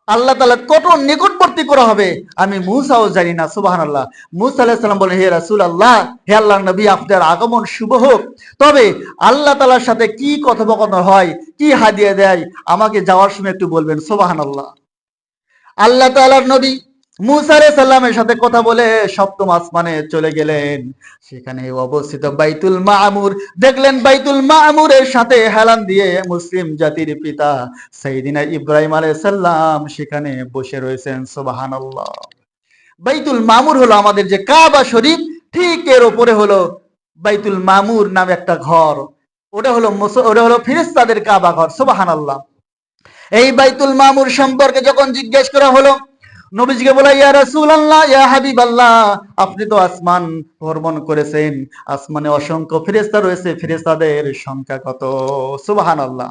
আল্লাহ তাআলা কত নিকটবর্তী করা হবে আমি মূসাও জানি না। সুবহানাল্লাহ। মূসা আলাইহিস সালাম বলেন, হে রাসূলুল্লাহ, হে আল্লাহর নবী, আপনার আগমন শুভ হোক। তবে আল্লাহ তাআলার সাথে কি কথোপকথন হয়, কি হাদিয়া দেয়, আমাকে যাওয়ার সময় একটু বলবেন। সুবহানাল্লাহ। আল্লাহ তাআলার নবী মুসা আলাইহিস সালামের সাথে কথা বলে সপ্তম আসমানে চলে গেলেন। সেখানে অবস্থিত বাইতুল মামুর দেখলেন, বাইতুল মামুরের সাথে হেলান দিয়ে মুসলিম জাতির পিতা সাইয়্যিদিনা ইব্রাহিম আলাইহিস সালাম সেখানে বসে রয়েছেন। সুবহানাল্লাহ। বাইতুল মামুর হলো আমাদের যে কাবা শরীফ, ঠিক এর উপরে হলো বাইতুল মামুর নামে একটা ঘর। ওটা হলো ফেরেশতাদের কাবা ঘর। সুবহানাল্লাহ। এই বাইতুল মামুর সম্পর্কে যখন জিজ্ঞেস করা হলো, নবীজিকে বলা, ইয়া রাসূলুল্লাহ, ইয়া হাবিবাল্লাহ, আপনি তো আসমান ভ্রমণ করেছেন, আসমানে অসংখ্য ফেরেশতা রয়েছে, ফেরেশতাদের সংখ্যা কত? সুবহানাল্লাহ।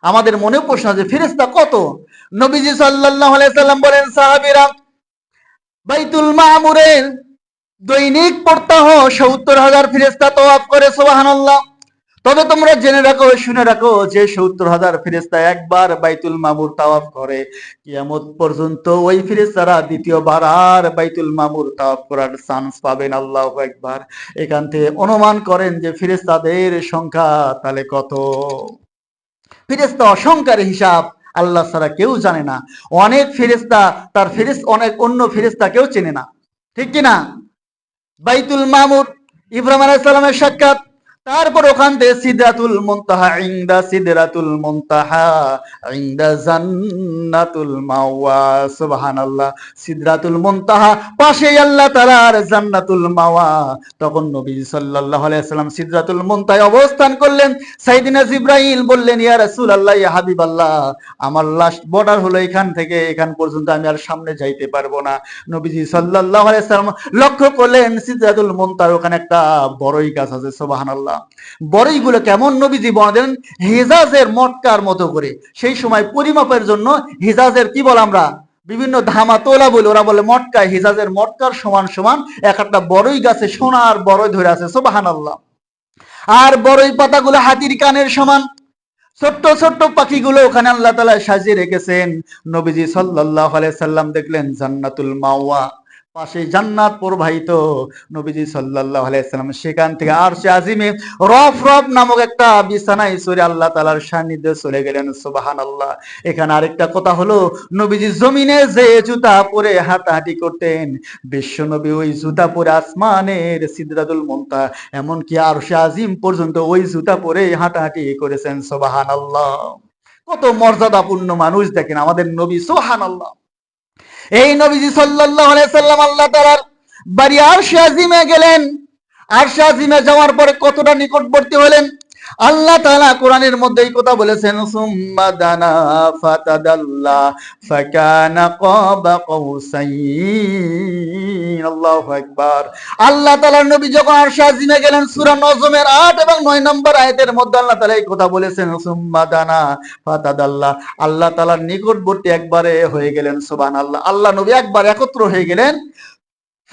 আমাদের মনে প্রশ্ন আছে, ফেরেশতা কত? নবীজি সাল্লাল্লাহু আলাইহি সাল্লাম বলেন, সাহাবীরা, বাইতুল মামুরের দৈনিক প্রত্যহ ৭০,০০০ ফেরেশতা তওয়াফ করে। সুবহানাল্লাহ। তবে তোমরা জেনে রাখো, শুনে রাখো, যে ৭০,০০০ ফেরেশতা একবার বাইতুল মামুর তাওয়াফ করে, কিয়ামত পর্যন্ত ওই ফেরেশতারা দ্বিতীয়বার আর বাইতুল মামুর তাওয়াফ করার চান্স পাবেন। আল্লাহু আকবার। এখান থেকে অনুমান করেন যে ফেরেশতাদের সংখ্যা তাহলে কত। ফেরেশতা অসংখ্যের হিসাব আল্লাহ ছাড়া কেউ জানে না। অনেক ফেরেশতা অনেক অন্য ফেরেশতা কেউ চেনে না, ঠিক কিনা? বাইতুল মামুর, ইব্রাহিম আলাইহিস সালামের সাক্ষাৎ, তারপর ওখান থেকে সিদরাতুল মুনতাহা, ইনদা সিদরাতুল মুনতাহা, ইনদা জান্নাতুল মাওয়া। সুবহানাল্লাহ। সিদরাতুল মুনতাহা পাশেই আল্লাহ তাআলার জান্নাতুল মাওয়া। তখন নবী সাল্লাল্লাহু আলাইহি সাল্লাম সিদরাতুল মুনতাহায় অবস্থান করলেন। সাইয়েদিনা জিবরাইল বললেন, ইয়া রাসূলুল্লাহ, ইয়া হাবিবাল্লাহ, আমার লাস্ট বর্ডার হলো এখান থেকে এখান পর্যন্ত, আমি আর সামনে যাইতে পারবো না। নবীজি সাল্লাল্লাহু আলাইহি সাল্লাম লক্ষ্য করলেন সিদরাতুল মুনতাহার ওখানে একটা বড়ই গাছ আছে। সুবহানাল্লাহ। বড়ইগুলো কেমন? নবীজি বলেন, হিজাজের মটকার মতো করে। সেই সময় পরিমাপের জন্য হিজাজের কি বল আমরা, বিভিন্ন ধামা তোলা বলি, ওরা বলে মটকা। হিজাজের মটকার সমান সমান এক একটা বড়ই গাছে সোনার বড়ই ধরে আছে। সুবহানাল্লাহ। আর বড়ই পাতাগুলো হাতির কানের সমান। ছোট্ট ছোট্ট পাখিগুলো ওখানে আল্লাহ তাআলা সাজিয়ে রেখেছেন। নবীজি সাল্লাল্লাহু আলাইহি সাল্লাম দেখলেন জান্নাতুল মাওয়া, পাশে জান্নাত প্রবাহিত। নবীজি সাল্লাল্লাহু আলাইহি সাল্লাম সেখান থেকে আরশে আজিমে রফ রফ নামক একটা বিছানায় চড়ে আল্লাহ তাআলার সান্নিধ্যে চলে গেলেন। সুবহানাল্লাহ। এখানে আরেকটা কথা হলো, নবীজি জমিনে যে জুতা পরে হাঁটাহাঁটি করতেন, বিশ্ব নবী ওই জুতা পরে আসমানের সিদরাতুল মুনতাহা এমনকি আরশে আজিম পর্যন্ত ওই জুতা পরে হাঁটাহাঁটি করেছেন। সুবহানাল্লাহ। কত মর্যাদাপূর্ণ মানুষ দেখেন আমাদের নবী। সুবহানাল্লাহ। এই নবীজি সাল্লাল্লাহু আলাইহি সাল্লাম আল্লাহ তাআলার বাড়ি আরশে আজিমে গেলেন। আরশে আজিমে যাওয়ার পরে কতটা নিকটবর্তী হলেন, আল্লাহ তাআলা কোরআনের মধ্যে এই কথা বলেছেন, সুম্মা দানা ফাতাদাল্লা ফাকানা কাবা কাউসাইন। আল্লাহু আকবার। আল্লাহ তাআলার নবী যখন আরশে আজিমে গেলেন, সূরা নজমের ৮ এবং ৯ নম্বর আয়াতের মধ্যে আল্লাহ তাআলা এই কথা বলেছেন, সুম্মা দানা ফাতাদাল্লা। আল্লাহ তাআলার নিকটবর্তী একবারে হয়ে গেলেন। সুবহানাল্লাহ। আল্লাহ নবী একবার একত্র হয়ে গেলেন।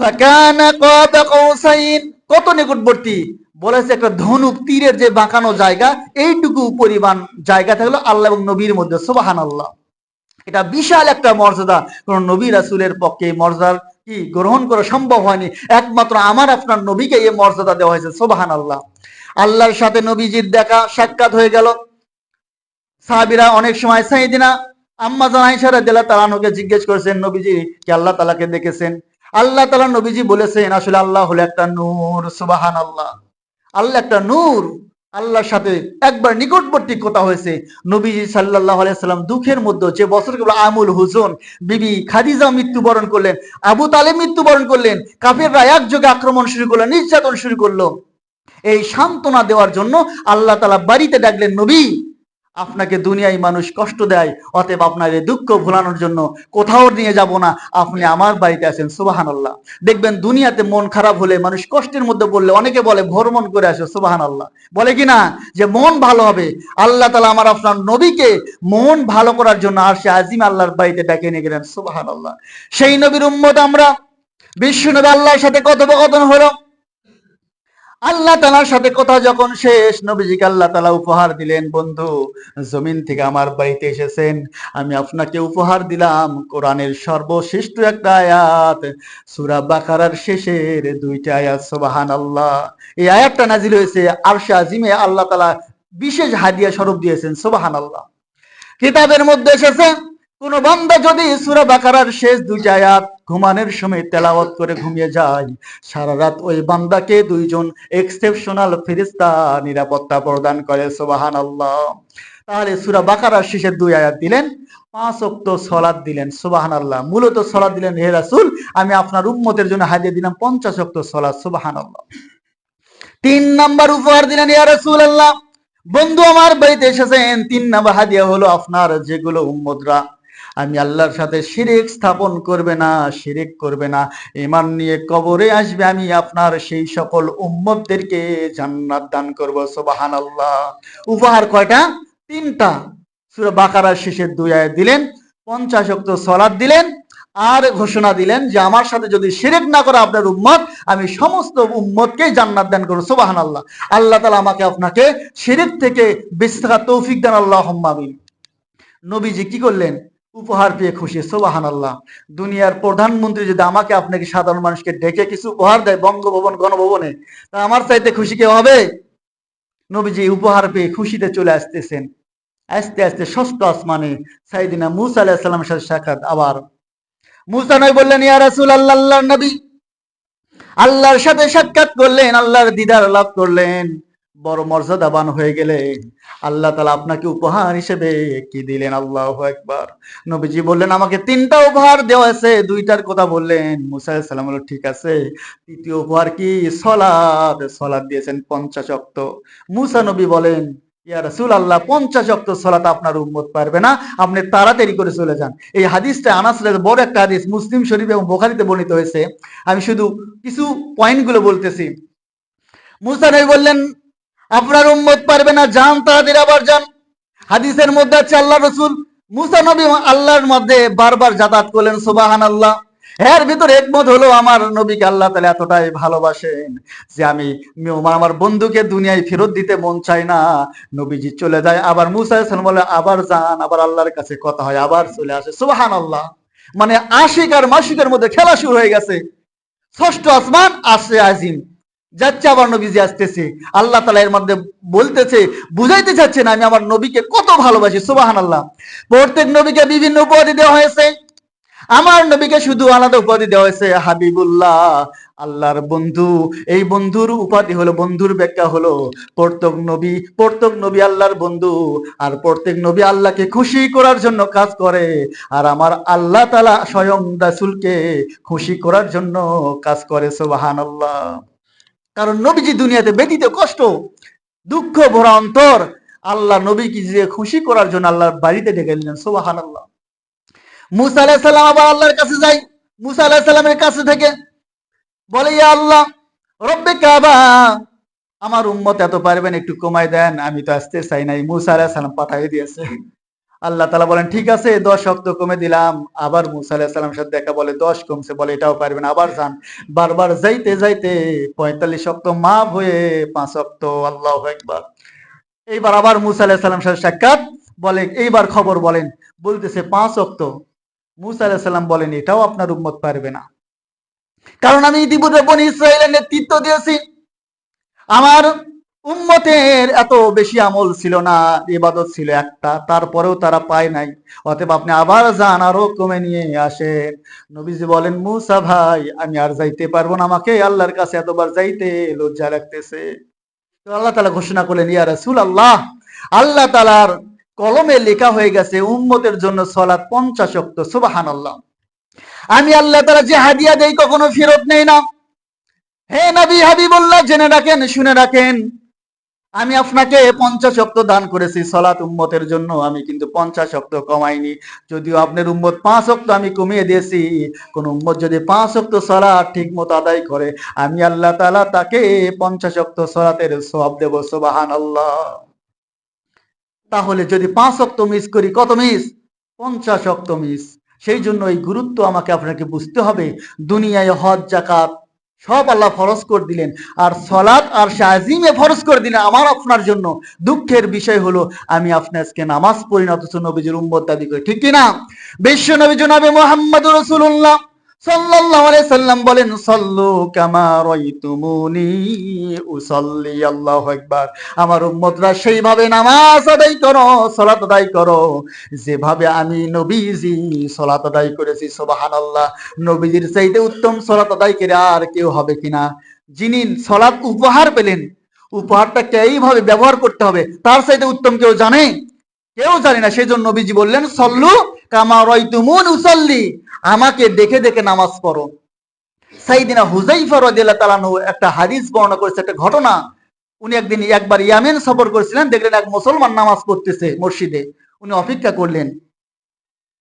ফাকানা কাবা কাউসাইন, কত নিকটবর্তী বলেছে, একটা ধনুক তীরের যে বাঁকানো জায়গা, এইটুকু পরিমাণ জায়গা থাকলো আল্লাহ এবং নবীর মধ্যে। সুবহানাল্লাহ। এটা বিশাল একটা মর্যাদা। কোন নবী রাসূলের পক্ষে এই মর্যাদা কি গ্রহণ করা সম্ভব হয়নি, একমাত্র আমার আপনার নবীকে এই মর্যাদা দেওয়া হয়েছে। সুবহানাল্লাহ। আল্লাহর সাথে নবীজির দেখা সাক্ষাৎ হয়ে গেল। সাহাবীরা অনেক সময় সাইয়েদিনা আম্মা জান আয়েশা রাদিয়াল্লাহু তাআলা আনহাকে জিজ্ঞেস করেছেন, নবীজি কি আল্লাহ তাআলাকে দেখেছেন? আল্লাহ তাআলা নবীজি বলেছেন, আসলে আল্লাহ হলো একটা নূর। সুবহানাল্লাহ। আল্লাহ একটা নূর। আল্লাহর সাথে একবার নিকটবর্তী কথা হয়েছে। নবীজি সাল্লাল্লাহু আলাইহি সাল্লাম দুঃখের মধ্যে, যে বছরগুলো আমুল হুজুন, বিবি খাদিজা মৃত্যুবরণ করলেন, আবু তালেব মৃত্যুবরণ করলেন, কাফেররা একযোগে আক্রমণ শুরু করলো, নির্যাতন শুরু করলো। এই সান্ত্বনা দেওয়ার জন্য আল্লাহ তাআলা বাড়িতে ডাকলেন, নবী, আপনাকে দুনিয়ায় মানুষ কষ্ট দেয়, অতএব আপনার এই দুঃখ ভোলানোর জন্য কোথাও নিয়ে যাব না, আপনি আমার বাড়িতে আছেন। সুবহানাল্লাহ। দেখবেন দুনিয়াতে মন খারাপ হলে, মানুষ কষ্টের মধ্যে পড়লে অনেকে বলে ভ্রমণ করে আসে। সুবহানাল্লাহ। বলে কি না যে মন ভালো হবে? আল্লাহ তাআলা আমার আপনার নবীকে মন ভালো করার জন্য আরশে আজিম আল্লাহর বাড়িতে ডেকে নিয়ে গেলেন। সুবহানাল্লাহ। সেই নবীর উম্মত আমরা। বিশ্ব নবী আল্লাহর সাথে কথোপকথন হলো। আল্লাহ তাআলার সাথে কথা যখন শেষ, নবীজিকে আল্লাহ তাআলা উপহার দিলেন, বন্ধু, জমিন থেকে আমার বাড়িতে এসেছেন, আমি আপনাকে উপহার দিলাম কোরআনের সর্বশ্রেষ্ঠ একটা আয়াত, সূরা বাকারার শেষের 2টা আয়াত। সুবহানাল্লাহ। এই আয়াতটা নাজিল হয়েছে আরশে আজিমে, আল্লাহ তাআলা বিশেষ হাদিয়া স্বরূপ দিয়েছেন। সুবহানাল্লাহ। কিতাবের মধ্যে এসেছে, কোন বান্দা যদি সূরা বাকারার শেষ 2টা আয়াত ঘুমানোর সময় তেলাওয়াত করে ঘুমিয়ে যায়, সারা রাত ওই বান্দাকে দুইজন এক্সেপশনাল ফেরেশতা নিরাপত্তা প্রদান করে। সুবহানাল্লাহ। তাহলে সূরা বাকারার শেষের 2 আয়াত দিলেন, 5 ওয়াক্ত সালাত দিলেন। সুবহানাল্লাহ। মূলত সালাত দিলেন, হে রাসূল আমি আপনার উম্মতের জন্য হাদিয়া দিলাম 50 ওয়াক্ত সালাত। সুবহানাল্লাহ। 3 নাম্বার উপহার দিলেন, ইয়া রাসূলুল্লাহ বন্ধু আমার বাড়িতে এসেছেন, 3 নাম্বার হাদিয়া হলো আপনার যেগুলো উম্মতরা আমি আল্লাহর সাথে শিরিক স্থাপন করবে না, শিরিক করবে না, ঈমান নিয়ে কবরে আসবে, আমি আপনার সেই সকল উম্মতদেরকে জান্নাত দান করব। সুবহানাল্লাহ। উপহার কয়টা? 3টা। সূরা বাকারার শেষের 2 আয়াত দিলেন, 50 ওয়াক্ত সালাত দিলেন, আর ঘোষণা দিলেন যে আমার সাথে যদি শিরক না করে আপনার উম্মত, আমি সমস্ত উম্মতকে জান্নাত দান করব। সুবহানাল্লাহ। আল্লাহ তাআলা আমাকে আপনাকে শিরক থেকে বেঁচে থাকার তৌফিক দান, আল্লাহুম্মা আমিন। নবীজি কি করলেন? উপহার পেয়ে খুশি। সুবহানাল্লাহ। দুনিয়ার প্রধানমন্ত্রী যদি আমাকে আপনাকে সাধারণ মানুষকে ডেকে কিছু উপহার দেয় বঙ্গভবন গণভবনে, তা আমার চাইতে খুশি কেউ হবে? নবীজি উপহার পেয়ে খুশিতে চলে আসতেছেন। আস্তে আস্তে ষষ্ঠ আসমানে সাইয়েদিনা মূসা আলাইহিস সালামের সাথে সাক্ষাৎ। আবার মূসা নবী বললেন, ইয়া রাসূলুল্লাহ আল্লাহর নবী আল্লাহর সাথে সাক্ষাৎ করলেন, আল্লাহর দিদার লাভ করলেন, বড় মর্যাদাবান হয়ে গেলেন। আল্লাহ তাআলা আপনাকে উপহার হিসেবে কি দিলেন? আল্লাহু আকবার। নবীজি বললেন, আমাকে 3টা উপহার দেওয়া আছে, 2টার কথা বললেন। মূসা আলাইহিস সালাম বলল, ঠিক আছে, তৃতীয় উপহার কি? সালাত। সালাত দিয়েছেন 50 ওয়াক্ত। মূসা নবী বলেন, ইয়া রাসূলুল্লাহ 50 ওয়াক্ত সালাত আপনার উম্মত পারবে না, আপনি তাড়াতাড়ি করে চলে যান। এই হাদিসটা আনাস রাদিয়াল্লাহু বড় একটা হাদিস, মুসলিম শরীফ এবং বুখারীতে বর্ণিত হয়েছে। আমি শুধু কিছু পয়েন্টগুলো বলতেছি। মূসা নবী বললেন, আপনার উম্মত পারবে না, যান তাড়াতাড়ি, আবার যান। হাদিসের মধ্যে আছে আল্লাহ রাসূল মূসা নবী আল্লাহর মধ্যে বারবার যাতায়াত করলেন। সুবহানাল্লাহ। এর ভিতরে একমত হলো আমার নবীকে আল্লাহ তাআলা এতটাই ভালোবাসেন যে আমি আমার বন্ধুকে দুনিয়ায় ফেরত দিতে মন চাই না। নবীজি চলে যায়, আবার মূসা আলাইহিস সালাম বলে আবার যান, আবার আল্লাহর কাছে কথা হয়, আবার চলে আসে। সুবহানাল্লাহ। মানে আশিক আর মাশিকের মধ্যে খেলা শুরু হয়ে গেছে। ষষ্ঠ আসমান আসে আজিম, যাচ্ছে আবার নবীজি আসতেছে। আল্লাহ তাআলা এর মধ্যে বলতেছে, বুঝাইতে চাচ্ছেন আমি আমার নবীকে কত ভালোবাসি। সুবহানাল্লাহ। প্রত্যেক নবীকে বিভিন্ন উপাধি দেওয়া হয়েছে, আমার নবীকে শুধু আলাদা উপাধি দেওয়া হয়েছে হাবিবুল্লাহ, আল্লাহর বন্ধু। এই বন্ধুর উপাধি হলো, বন্ধুর ব্যাখ্যা হলো প্রত্যেক নবী আল্লাহর বন্ধু, আর প্রত্যেক নবী আল্লাহকে খুশি করার জন্য কাজ করে, আর আমার আল্লাহ তাআলা স্বয়ং রাসূলকে খুশি করার জন্য কাজ করে। সুবহানাল্লাহ। কারণ নবীজি দুনিয়াতে ব্যতীত কষ্ট, দুঃখ ভরা অন্তর, আল্লাহ নবীকে যে খুশি করার জন্য আল্লাহর বাড়িতে ডেকে নিলেন। সুবহানাল্লাহ। মূসা আলাইহিস সালাম আবার আল্লাহর কাছে যায়। মূসা আলাইহিস সালামের কাছে থেকে বলে, ইয়া আল্লাহ রব্বে কাবা, আমার উম্মত এত পারবেন, একটু কমাই দেন, আমি তো আসতে চাই নাই। মূসা আলাইহিস সালাম পাঠিয়ে দিয়েছে। আল্লাহ তাআলা বলেন, ঠিক আছে 10 ওয়াক্ত কমে দিলাম। আবার মূসা আলাইহিস সালামের সাথে দেখা, বলে 10 কমছে, বলে এটাও পারবেন, আবার যান। বারবার যাইতে যাইতে 45 ওয়াক্ত মাফ হয়ে 5 ওয়াক্ত। আল্লাহু আকবার। এইবার আবার মূসা আলাইহিস সালামের সাথে সাক্ষাৎ, বলে এইবার খবর বলেন। বলতেছে 5 ওয়াক্ত। মূসা আলাইহিস সালাম বলেন, এটাও আপনার উম্মত পারবে না, কারণ আমি ইতিপূর্বে বনী ইসরাঈলের নেতৃত্ব দিয়েছি, আমার উম্মতের এত বেশি আমল ছিল না, ইবাদত ছিল একটা, তারপরেও তারা পায় নাই, অতএব আপনি আবার যান, আরো কমে নিয়ে আসেন। নবীজি বলেন, মূসা ভাই আমি আর যাইতে পারবো না, আমাকে আল্লাহর কাছে এতবার যাইতে লজ্জা লাগতেছে। তো আল্লাহ তাআলা ঘোষণা করলেন, ইয়া রাসূলুল্লাহ আল্লাহ তাআলার কলমে লেখা হয়ে গেছে উম্মতের জন্য সালাত 50 ওয়াক্ত। সুবহানাল্লাহ। আমি আল্লাহ তাআলা যে হাদিয়া দেই কখনো ফেরত নেই না। হে নবী হাবিবুল্লাহ, জেনে রাখেন, শুনে রাখেন, আমি আপনাকে 50 ওয়াক্ত দান করেছি সালাত উম্মতের জন্য, আমি কিন্তু 50 ওয়াক্ত কমাইনি। যদিও আপনার উম্মত 5 ওয়াক্ত আমি কমিয়ে দিয়েছি। কোন উম্মত যদি 5 ওয়াক্ত সালাত ঠিক মতো আদায় করে, আমি আল্লাহ তাআলা তাকে 50 ওয়াক্ত সালাতের সওয়াব দেব। সুবহানাল্লাহ। তাহলে যদি 5 ওয়াক্ত মিস করি, কত মিস? 50 ওয়াক্ত মিস। সেই জন্য এই গুরুত্ব আমাকে আপনাকে বুঝতে হবে। দুনিয়ায় হজ জাকাত সব আল্লাহ ফরজ করে দিলেন, আর সালাত আর শাজিমে ফরজ করে দিলেন আমার আপনার জন্য। দুঃখের বিষয় হলো আমি আপনি আজকে নামাজ পড়ি না, অথচ নবীজির উম্মত দাবি করি, ঠিক কি না? বিশ্ব নবী জনাবে মুহাম্মদুর রাসূলুল্লাহ সাল্লাল্লাহু আলাইহি সাল্লাম বলেন, সাল্লু কামা রাইতুমুনি উসাল্লি। আল্লাহু আকবার। আমার উম্মতরা সেইভাবে নামাজ আদায় করো, সালাত আদায় করো যেভাবে আমি নবীজি সালাত আদায় করেছি। সুবহানাল্লাহ। নবীজির চাইতে উত্তম সালাত আদায়কারী আর কেউ হবে কিনা? যিনি সালাত উপহার পেলেন, উপহারটাকে এইভাবে ব্যবহার করতে হবে, তার চাইতে উত্তম কেউ জানে? কেউ জানে না। সেই জন্য নবীজি বললেন, সল্লু কামা রাইতুমুন উসাল্লি, আমাকে দেখে দেখে নামাজ পড়ো। সাইয়েদিনা হুযায়ফা রাদিয়াল্লাহু তাআলা আনহু একটা হাদিস বর্ণনা করেছে, একটা ঘটনা। উনি একবার ইয়ামেন সফর করেছিলেন, দেখলেন এক মুসলমান নামাজ পড়তেছে মসজিদে। উনি অপেক্ষা করলেন,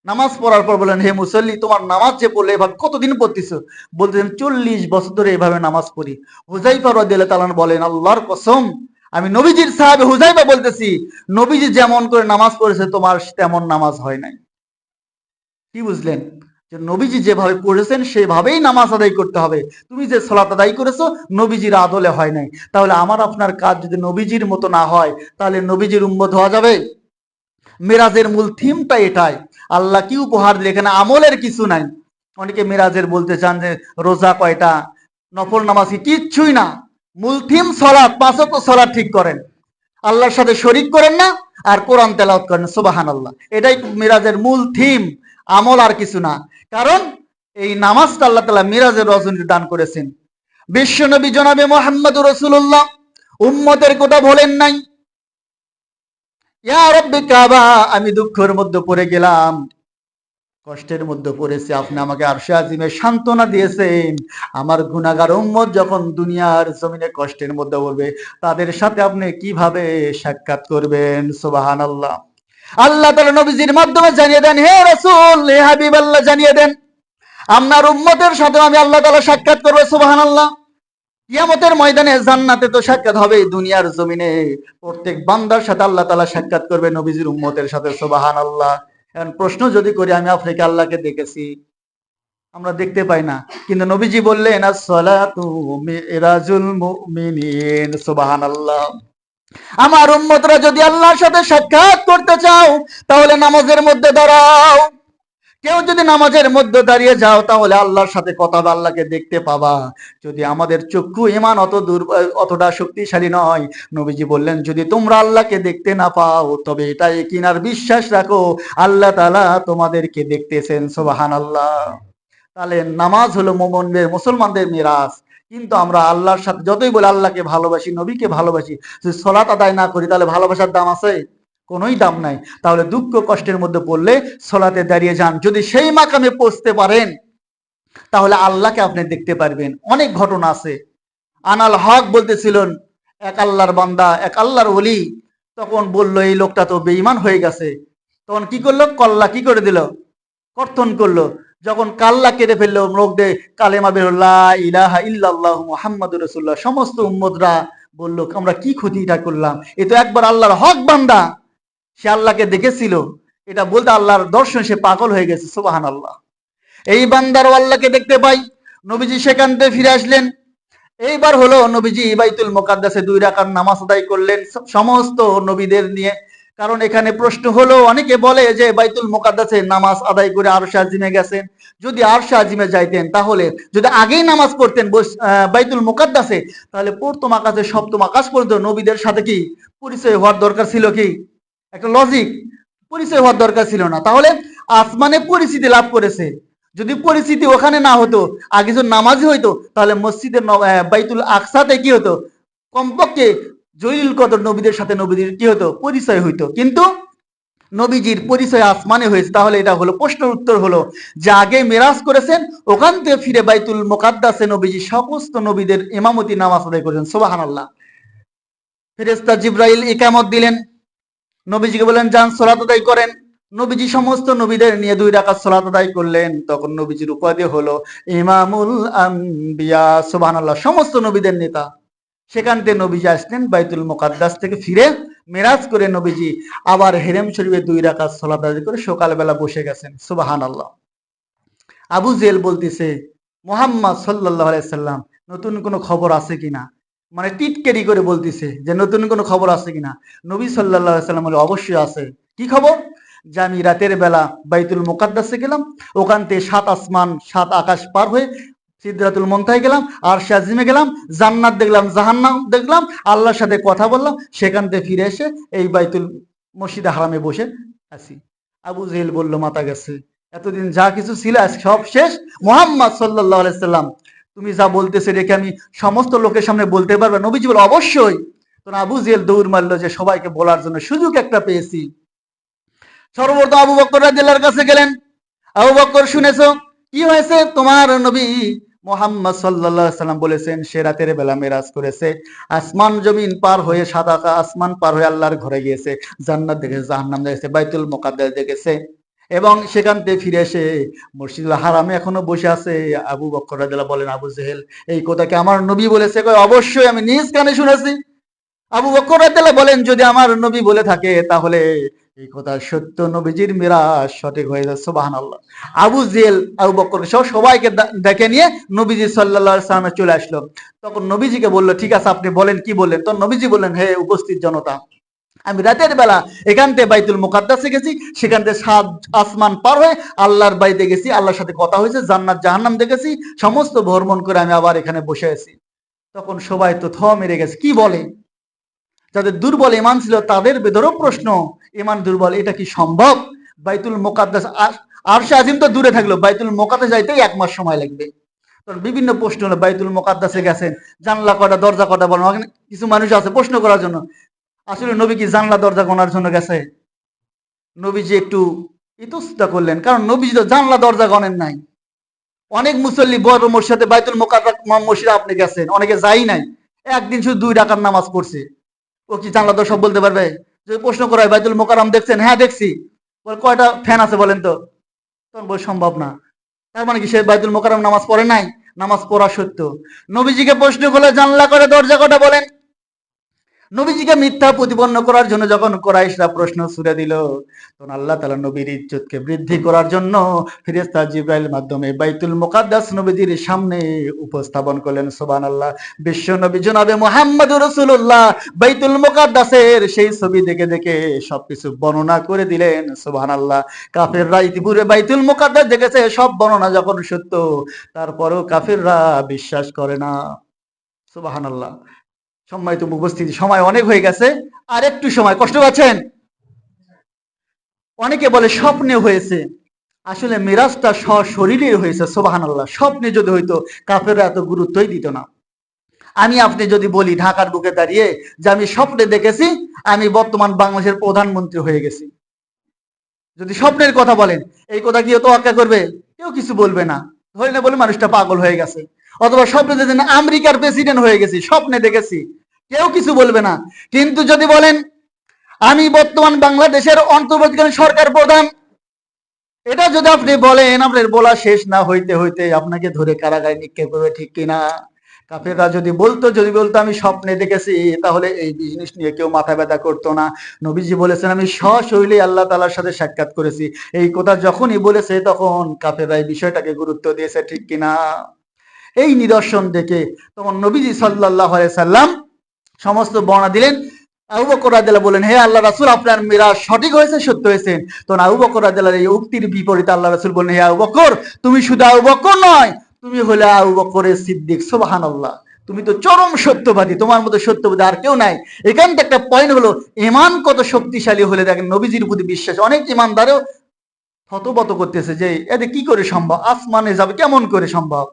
নামাজ পড়ার পর বললেন, হে মুসল্লি, তোমার নামাজ যে পড়লে এভাবে কতদিন পড়তেছো? বলতেছেন 40 বছর ধরে এভাবে নামাজ পড়ি। হুযায়ফা রাদিয়াল্লাহু তাআলা বলেন, আল্লাহর কসম, আমি নবীজির সাহাবী হুযায়ফা বলতেছি, নবীজি যেমন করে নামাজ পড়েছে তোমার তেমন নামাজ হয় নাই। কি বুঝলেন? যে নবীজি যেভাবে পড়েছেন সেভাবেই নামাজ আদায় করতে হবে। তুমি যে সালাত আদায় করেছো নবীজির আদলে হয় নাই, তাহলে আমার আপনার কাজ যদি নবীজির মতো না হয়, তাহলে নবীজির উম্মত হওয়া যাবে? মেরাজের মূল থিমটা এটাই। আল্লাহ কি উপহার দিলে, এখানে আমলের কিছু নাই। অনেকে মেরাজের বলতে চান যে রোজা কয়টা, নফল নামাজ কি, কিচ্ছুই না। মূল থিম সালাত, 5 ওয়াক্ত সালাত ঠিক করেন, আল্লাহর সাথে শরীক করেন না, আর কোরআন তেলাওয়াত করেন। সুবহানাল্লাহ। এটাই মিরাজের মূল থিম, আমল আর কিছু না। কারণ এই নামাজটা আল্লাহ তাআলা মিরাজের রজনীতে দান করেছেন। বিশ্বনবী জনাবে মুহাম্মদুর রাসূলুল্লাহ উম্মতের কথা বলেন নাই, ইয়া রাব্বি কাবা, আমি দুঃখের মধ্যে পড়ে গেলাম, কষ্টের মধ্যে পড়েছি, আপনি আমাকে আরশে আজিমে সান্ত্বনা দিয়েছেন। আমার গুনাহগার উম্মত যখন দুনিয়ার জমিনে কষ্টের মধ্যে পড়বে, তাদের সাথে আপনি কিভাবে সাক্ষাৎ করবেন? সুবহানাল্লাহ। আল্লাহ তাআলা নবীজির মাধ্যমে জানিয়ে দেন, হে রাসূল, হে হাবিবাল্লাহ, জানিয়ে দেন আপনার উম্মতের সাথে আমি আল্লাহ তাআলা সাক্ষাৎ করব। সুবহানাল্লাহ। কিয়ামতের ময়দানে জান্নাতে তো সাক্ষাৎ হবে, দুনিয়ার জমিনে প্রত্যেক বান্দার সাথে আল্লাহ তাআলা সাক্ষাৎ করবে নবীজির উম্মতের সাথে। সুবহানাল্লাহ। এখন প্রশ্ন যদি করি, আমি আফ্রিকা আল্লাহকে দেখেছি? আমরা দেখতে পাই না, কিন্তু নবীজি বললেন, as-salatu মিরাজুল মুমিনিন। সুবহানাল্লাহ। আমার উম্মতরা যদি আল্লাহর সাথে সাক্ষাৎ করতে চাও, তাহলে নামাজের মধ্যে দাঁড়াও। কেউ যদি নামাজের মধ্যে দাঁড়িয়ে যাও, তাহলে আল্লাহর সাথে কথা বলে আল্লাহকে দেখতে পাবা। যদি আমাদের চক্ষু ঈমান অতটা শক্তিশালী নয়, নবীজি বললেন, যদি তোমরা আল্লাহকে দেখতে না পাও, তবে এটাই কিনার বিশ্বাস রাখো, আল্লাহ তাআলা তোমাদেরকে দেখতেছেন। সুবহানাল্লাহ। তাহলে নামাজ হলো মুসলমানদের মিরাজ। কিন্তু আমরা আল্লাহর সাথে যতই বলি আল্লাহকে ভালোবাসি, নবীকে ভালোবাসি, যদি সালাত আদায় না করি, তাহলে ভালোবাসার দাম আছে? কোনোই দাম নাই। তাহলে দুঃখ কষ্টের মধ্যে পড়লে সালাতে দাঁড়িয়ে যান। যদি সেই মাকামে পৌঁছতে পারেন, তাহলে আল্লাহকে আপনি দেখতে পারবেন। অনেক ঘটনা আছে। আনাল হক বলতেছিলেন, এক আল্লাহর বান্দা, এক আল্লাহর ওলি। তখন বলল, এই লোকটা তো বেঈমান হয়ে গেছে। তখন কি করলো? কল্লা কি করে দিল? কর্তন করলো। যখন কাল্লা কেটে ফেললো, মুখ দিয়ে কালেমা বের হলো, লা ইলাহা ইল্লাল্লাহু মুহাম্মাদুর রাসূলুল্লাহ। সমস্ত উম্মতরা বলল, আমরা কি ক্ষতিটা করলাম? এ তো একবার আল্লাহর হক বান্দা, সে আল্লাহকে দেখেছিল। এটা বলতে আল্লাহর দর্শন, সে পাগল হয়ে গেছে। সুবহানাল্লাহ। এই বান্দারও আল্লাহকে দেখতে পাই। নবীজি সেখান থেকে ফিরে আসলেন। এইবার হলো নবীজি বাইতুল মুকাদ্দাসে 2 রাকাত নামাজ আদায় করলেন সমস্ত নবীদের নিয়ে। কারণ এখানে প্রশ্ন হলো, অনেকে বলে যে বাইতুল মুকাদ্দাসে নামাজ আদায় করে আরশে আজিমে গেছেন। যদি আরশে আজিমে যাইতেন, তাহলে যদি আগেই নামাজ পড়তেন বাইতুল মুকাদ্দাসে, তাহলে প্রথম আকাশে সপ্তম আকাশ পর্যন্ত নবীদের সাথে কি পরিচয় হওয়ার দরকার ছিল? কি একটা লজিক, পরিচয় হওয়ার দরকার ছিল না। তাহলে আসমানে পরিচিতি লাভ করেছে। যদি পরিচিতি ওখানে না হতো, আগে যদি নামাজি হইতো, তাহলে মসজিদের বাইতুল আকসাতে কি হতো? কমপক্ষে জলিল কদর নবীদের সাথে নবীদের কি হতো? পরিচয় হইতো। কিন্তু নবীজির পরিচয় আসমানে হয়েছে। তাহলে এটা হলো প্রশ্নের উত্তর হলো যে আগে মেরাজ করেছেন, ওখান থেকে ফিরে বাইতুল মুকাদ্দাসে নবীজি সমস্ত নবীদের ইমামতি নামাজ আদায় করেছেন। সুবহানাল্লাহ। ফেরেশতা জিবরাইল ইকামত দিলেন, নবীজিকে বলেন, যান সালাত আদায় করেন। নবীজি সমস্ত নবীদের নিয়ে 2 রাকাত সালাত আদায় করলেন। তখন নবীজির উপাধি হলো ইমামুল আম্বিয়া। সুবহানাল্লাহ। সমস্ত নবীদের নেতা। সেখান থেকে নবীজি আসলেন বাইতুল মুকাদ্দাস থেকে ফিরে মেরাজ করে নবীজি আবার হেরেম শরীফে 2 রাকাত সালাত আদায় করে সকালবেলা বসে গেছেন। সুবহানাল্লাহ। আবু জেল বলতেছে, মুহাম্মদ সাল্লাল্লাহু আলাইহি সাল্লাম, নতুন কোনো খবর আছে কিনা? মানে টিটকেরি করে বলতেছে যে নতুন কোনো খবর আছে কিনা? নবী সাল্লাল্লাহু আলাইহি সাল্লাম বলে, অবশ্যই আছে। কি খবর? যে আমি রাতের বেলা বাইতুল মুকাদ্দাসে গেলাম, ওখান থেকে 7 আসমান 7 আকাশ পার হয়ে সিদরাতুল মুনতাহায় গেলাম, আরশে আজিমে গেলাম, জান্নাত দেখলাম, জাহান্নাম দেখলাম, আল্লাহর সাথে কথা বললাম, সেখান থেকে ফিরে এসে এই বাইতুল মসজিদে হারামে বসে আছি। আবু জেহেল বলল, মাথা গেছে, এতদিন যা কিছু ছিল আজ সব শেষ। মুহাম্মদ সাল্লাল্লাহু আলাইহি সাল্লাম, তুমি যা বলতেছে রেখে আমি সমস্ত লোকের সামনে বলতে পারবে? নবীজি বলে, অবশ্যই। তো আবু জেহেল দৌড় মারলো যে সবাইকে বলার জন্য সুযোগ একটা পেয়েছি। সর্বপ্রথম আবু বকর রাদিয়াল্লাহু কাছে গেলেন। আবু বকর, শুনেছো কি হয়েছে? তোমার নবী মুহাম্মদ সাল্লাল্লাহু আলাইহি সাল্লাম বলেছেন সে রাতের বেলা মেরাজ করেছে, আসমান জমিন পার হয়ে, সাত আসমান পার হয়ে আল্লাহর ঘরে গিয়েছে, জান্নাত দেখেছে, জাহান্নাম দেখেছে, বাইতুল মুকাদ্দাস দেখেছে, এবং সেখান থেকে ফিরে এসে মসজিদুল হারামে এখনো বসে আছে। আবু বকর রাদিয়াল্লাহু বলেন, আবু জেহেল এই কথা কি আমার নবী বলেছে? কয়, অবশ্যই, আমি নিজ কানে শুনেছি। আবু বকর রাদিয়াল্লাহু বলেন, যদি আমার নবী বলে থাকে তাহলে এই কথা সত্য, নবীজির মিরাজ সঠিক হয়ে যাচ্ছে। সুবহানাল্লাহ। আবু জেহেল আবু বকর সহ সবাইকে ডেকে নিয়ে নবীজি সাল্লাল্লাহু আলাইহি ওয়াসাল্লাম চলে আসলো। তখন নবীজিকে বলল, ঠিক আছে আপনি বলেন, কি বললেন? তখন নবীজি বললেন, হে উপস্থিত জনতা, আমি রাতের বেলা এখান থেকে বাইতুল মুকাদ্দাসে গেছি, সেখান থেকে 7 আসমান পার হয়ে আল্লাহর বাড়িতে গেছি, আল্লাহর সাথে কথা হয়েছে, জান্নাত জাহান্নাম দেখেছি, সমস্ত ভ্রমণ করে আমি আবার এখানে বসে আছি। তখন সবাই তো থ মেরে গেছে, কি বলে? যাদের দুর্বল ইমান ছিল তাদের ভেতরেও প্রশ্ন, ইমান দুর্বল, এটা কি সম্ভব? বাইতুল মুকাদ্দাস, আরশে আজিম তো দূরে থাকলো, বাইতুল মুকাদ্দাস যাইতেই 1 মাস সময় লাগবে। তখন বিভিন্ন প্রশ্ন হলো, বাইতুল মুকাদ্দাসে গেছেন, জানলা কয়টা, দরজা কয়টা বলেন? ওখানে কিছু মানুষ আছে প্রশ্ন করার জন্য। আসলে নবী কি জানলা দরজা গোনার জন্য গেছে? নবীজি একটু ইতস্ততা করলেন, কারণ নবীজি তো জানলা দরজা গণেন নাই। অনেক মুসল্লি বড় মসজিদে বাইতুল মুকাদ্দাস মসজিদে আপনি গেছেন, অনেকে যাই নাই, একদিন শুধু 2 রাকাত নামাজ পড়ছে, ও কি জানলা দরজা সব বলতে পারবে? যদি প্রশ্ন করা হয়, বাইতুল মোকাররম দেখছেন? হ্যাঁ দেখছি। বলে, কয়টা ফ্যান আছে বলেন তো? তখন বলে, সম্ভব না। তার মানে কি সে বাইতুল মোকাররম নামাজ পড়ে নাই? নামাজ পড়া সত্য। নবীজিকে প্রশ্ন করলে, জানলা করে দরজা কটা বলেন? নবীজিকে মিথ্যা প্রতিপন্ন করার জন্য যখন কুরাইশরা প্রশ্ন ছুড়ে দিল, তখন আল্লাহ তাআলা নবীর ইজ্জতকে বৃদ্ধি করার জন্য ফেরেশতা জিবরাইলের মাধ্যমে বাইতুল মুকাদ্দাস নবীজির সামনে উপস্থাপন করলেন। সুবহানাল্লাহ। বিশ্ব নবী জনাবে মুহাম্মদুর রাসূলুল্লাহ বাইতুল মুকাদ্দাসের সেই ছবি দেখে দেখে সবকিছু বর্ণনা করে দিলেন। সুবহানাল্লাহ। কাফেররা ইতিপূর্বে বাইতুল মুকাদ্দাস দেখেছে, সব বর্ণনা যখন সত্য, তারপরেও কাফেররা বিশ্বাস করে না। সুবহানাল্লাহ। সম্মানিত উপস্থিতি, সময় অনেক হয়ে গেছে, আর একটু সময়, কষ্ট পাচ্ছেন? অনেকে বলে স্বপ্নে হয়েছে, আসলে মিরাজটা সশরীরে হয়েছে। সুবহানাল্লাহ। স্বপ্নে যদি হইতো কাফেররা এত গুরুত্বই দিত না। আমি আপনি যদি বলি ঢাকার বুকে দাঁড়িয়ে যে আমি স্বপ্নে দেখেছি আমি বর্তমান বাংলাদেশের প্রধানমন্ত্রী হয়ে গেছি, যদি স্বপ্নের কথা বলেন, এই কথা কি তোয়াক্কা করবে? কেউ কিছু বলবে না, ধরে না বলে মানুষটা পাগল হয়ে গেছে। অথবা স্বপ্নে দেখেন আমেরিকার প্রেসিডেন্ট হয়ে গেছি, স্বপ্নে দেখেছি, কেউ কিছু বলবে না। কিন্তু যদি বলেন আমি বর্তমান বাংলাদেশের অন্তর্বর্তীকালীন সরকার প্রধান, এটা যদি আপনি বলেন, আপনার বলা শেষ না হইতে হইতে আপনাকে ধরে কারাগারে নিক্ষেপ করবে, ঠিক কিনা? কাফেররা যদি বলতো আমি স্বপ্নে দেখেছি, তাহলে এই বিজনেস নিয়ে কেউ মাথা ব্যথা করতো না। নবীজি বলেছেন আমি সশরীরে আল্লাহ তাআলার সাথে সাক্ষাৎ করেছি, এই কথা যখনই বলেছে তখন কাফেররা এই বিষয়টাকে গুরুত্ব দিয়েছে, ঠিক কিনা? এই নিদর্শন দেখে তখন নবীজি সাল্লাল্লাহু আলাইহি সাল্লাম সমস্ত বর্ণনা দিলেন। আবু বকর রাদিয়াল্লাহু বলেন, হে আল্লাহ রাসূল, আপনার মিরাজ সঠিক হয়েছে, সত্য হয়েছে। তখন আবু বকর রাদিয়াল্লাহু এই উক্তির বিপরীতে আল্লাহ রাসূল বলেন, হে আবু বকর, তুমি শুধু আবু বকর নয়, তুমি হলে আবু বকরের সিদ্দিক। সুবহানাল্লাহ। তুমি তো চরম সত্যবাদী, তোমার মতো সত্যবাদী আর কেউ নাই। এখান থেকে একটা পয়েন্ট হলো, ইমান কত শক্তিশালী হলে দেখেন নবীজির প্রতি বিশ্বাস। অনেক ইমানদারও থতবত করতেছে যে এতে কি করে সম্ভব, আসমানে যাবে কেমন করে সম্ভব?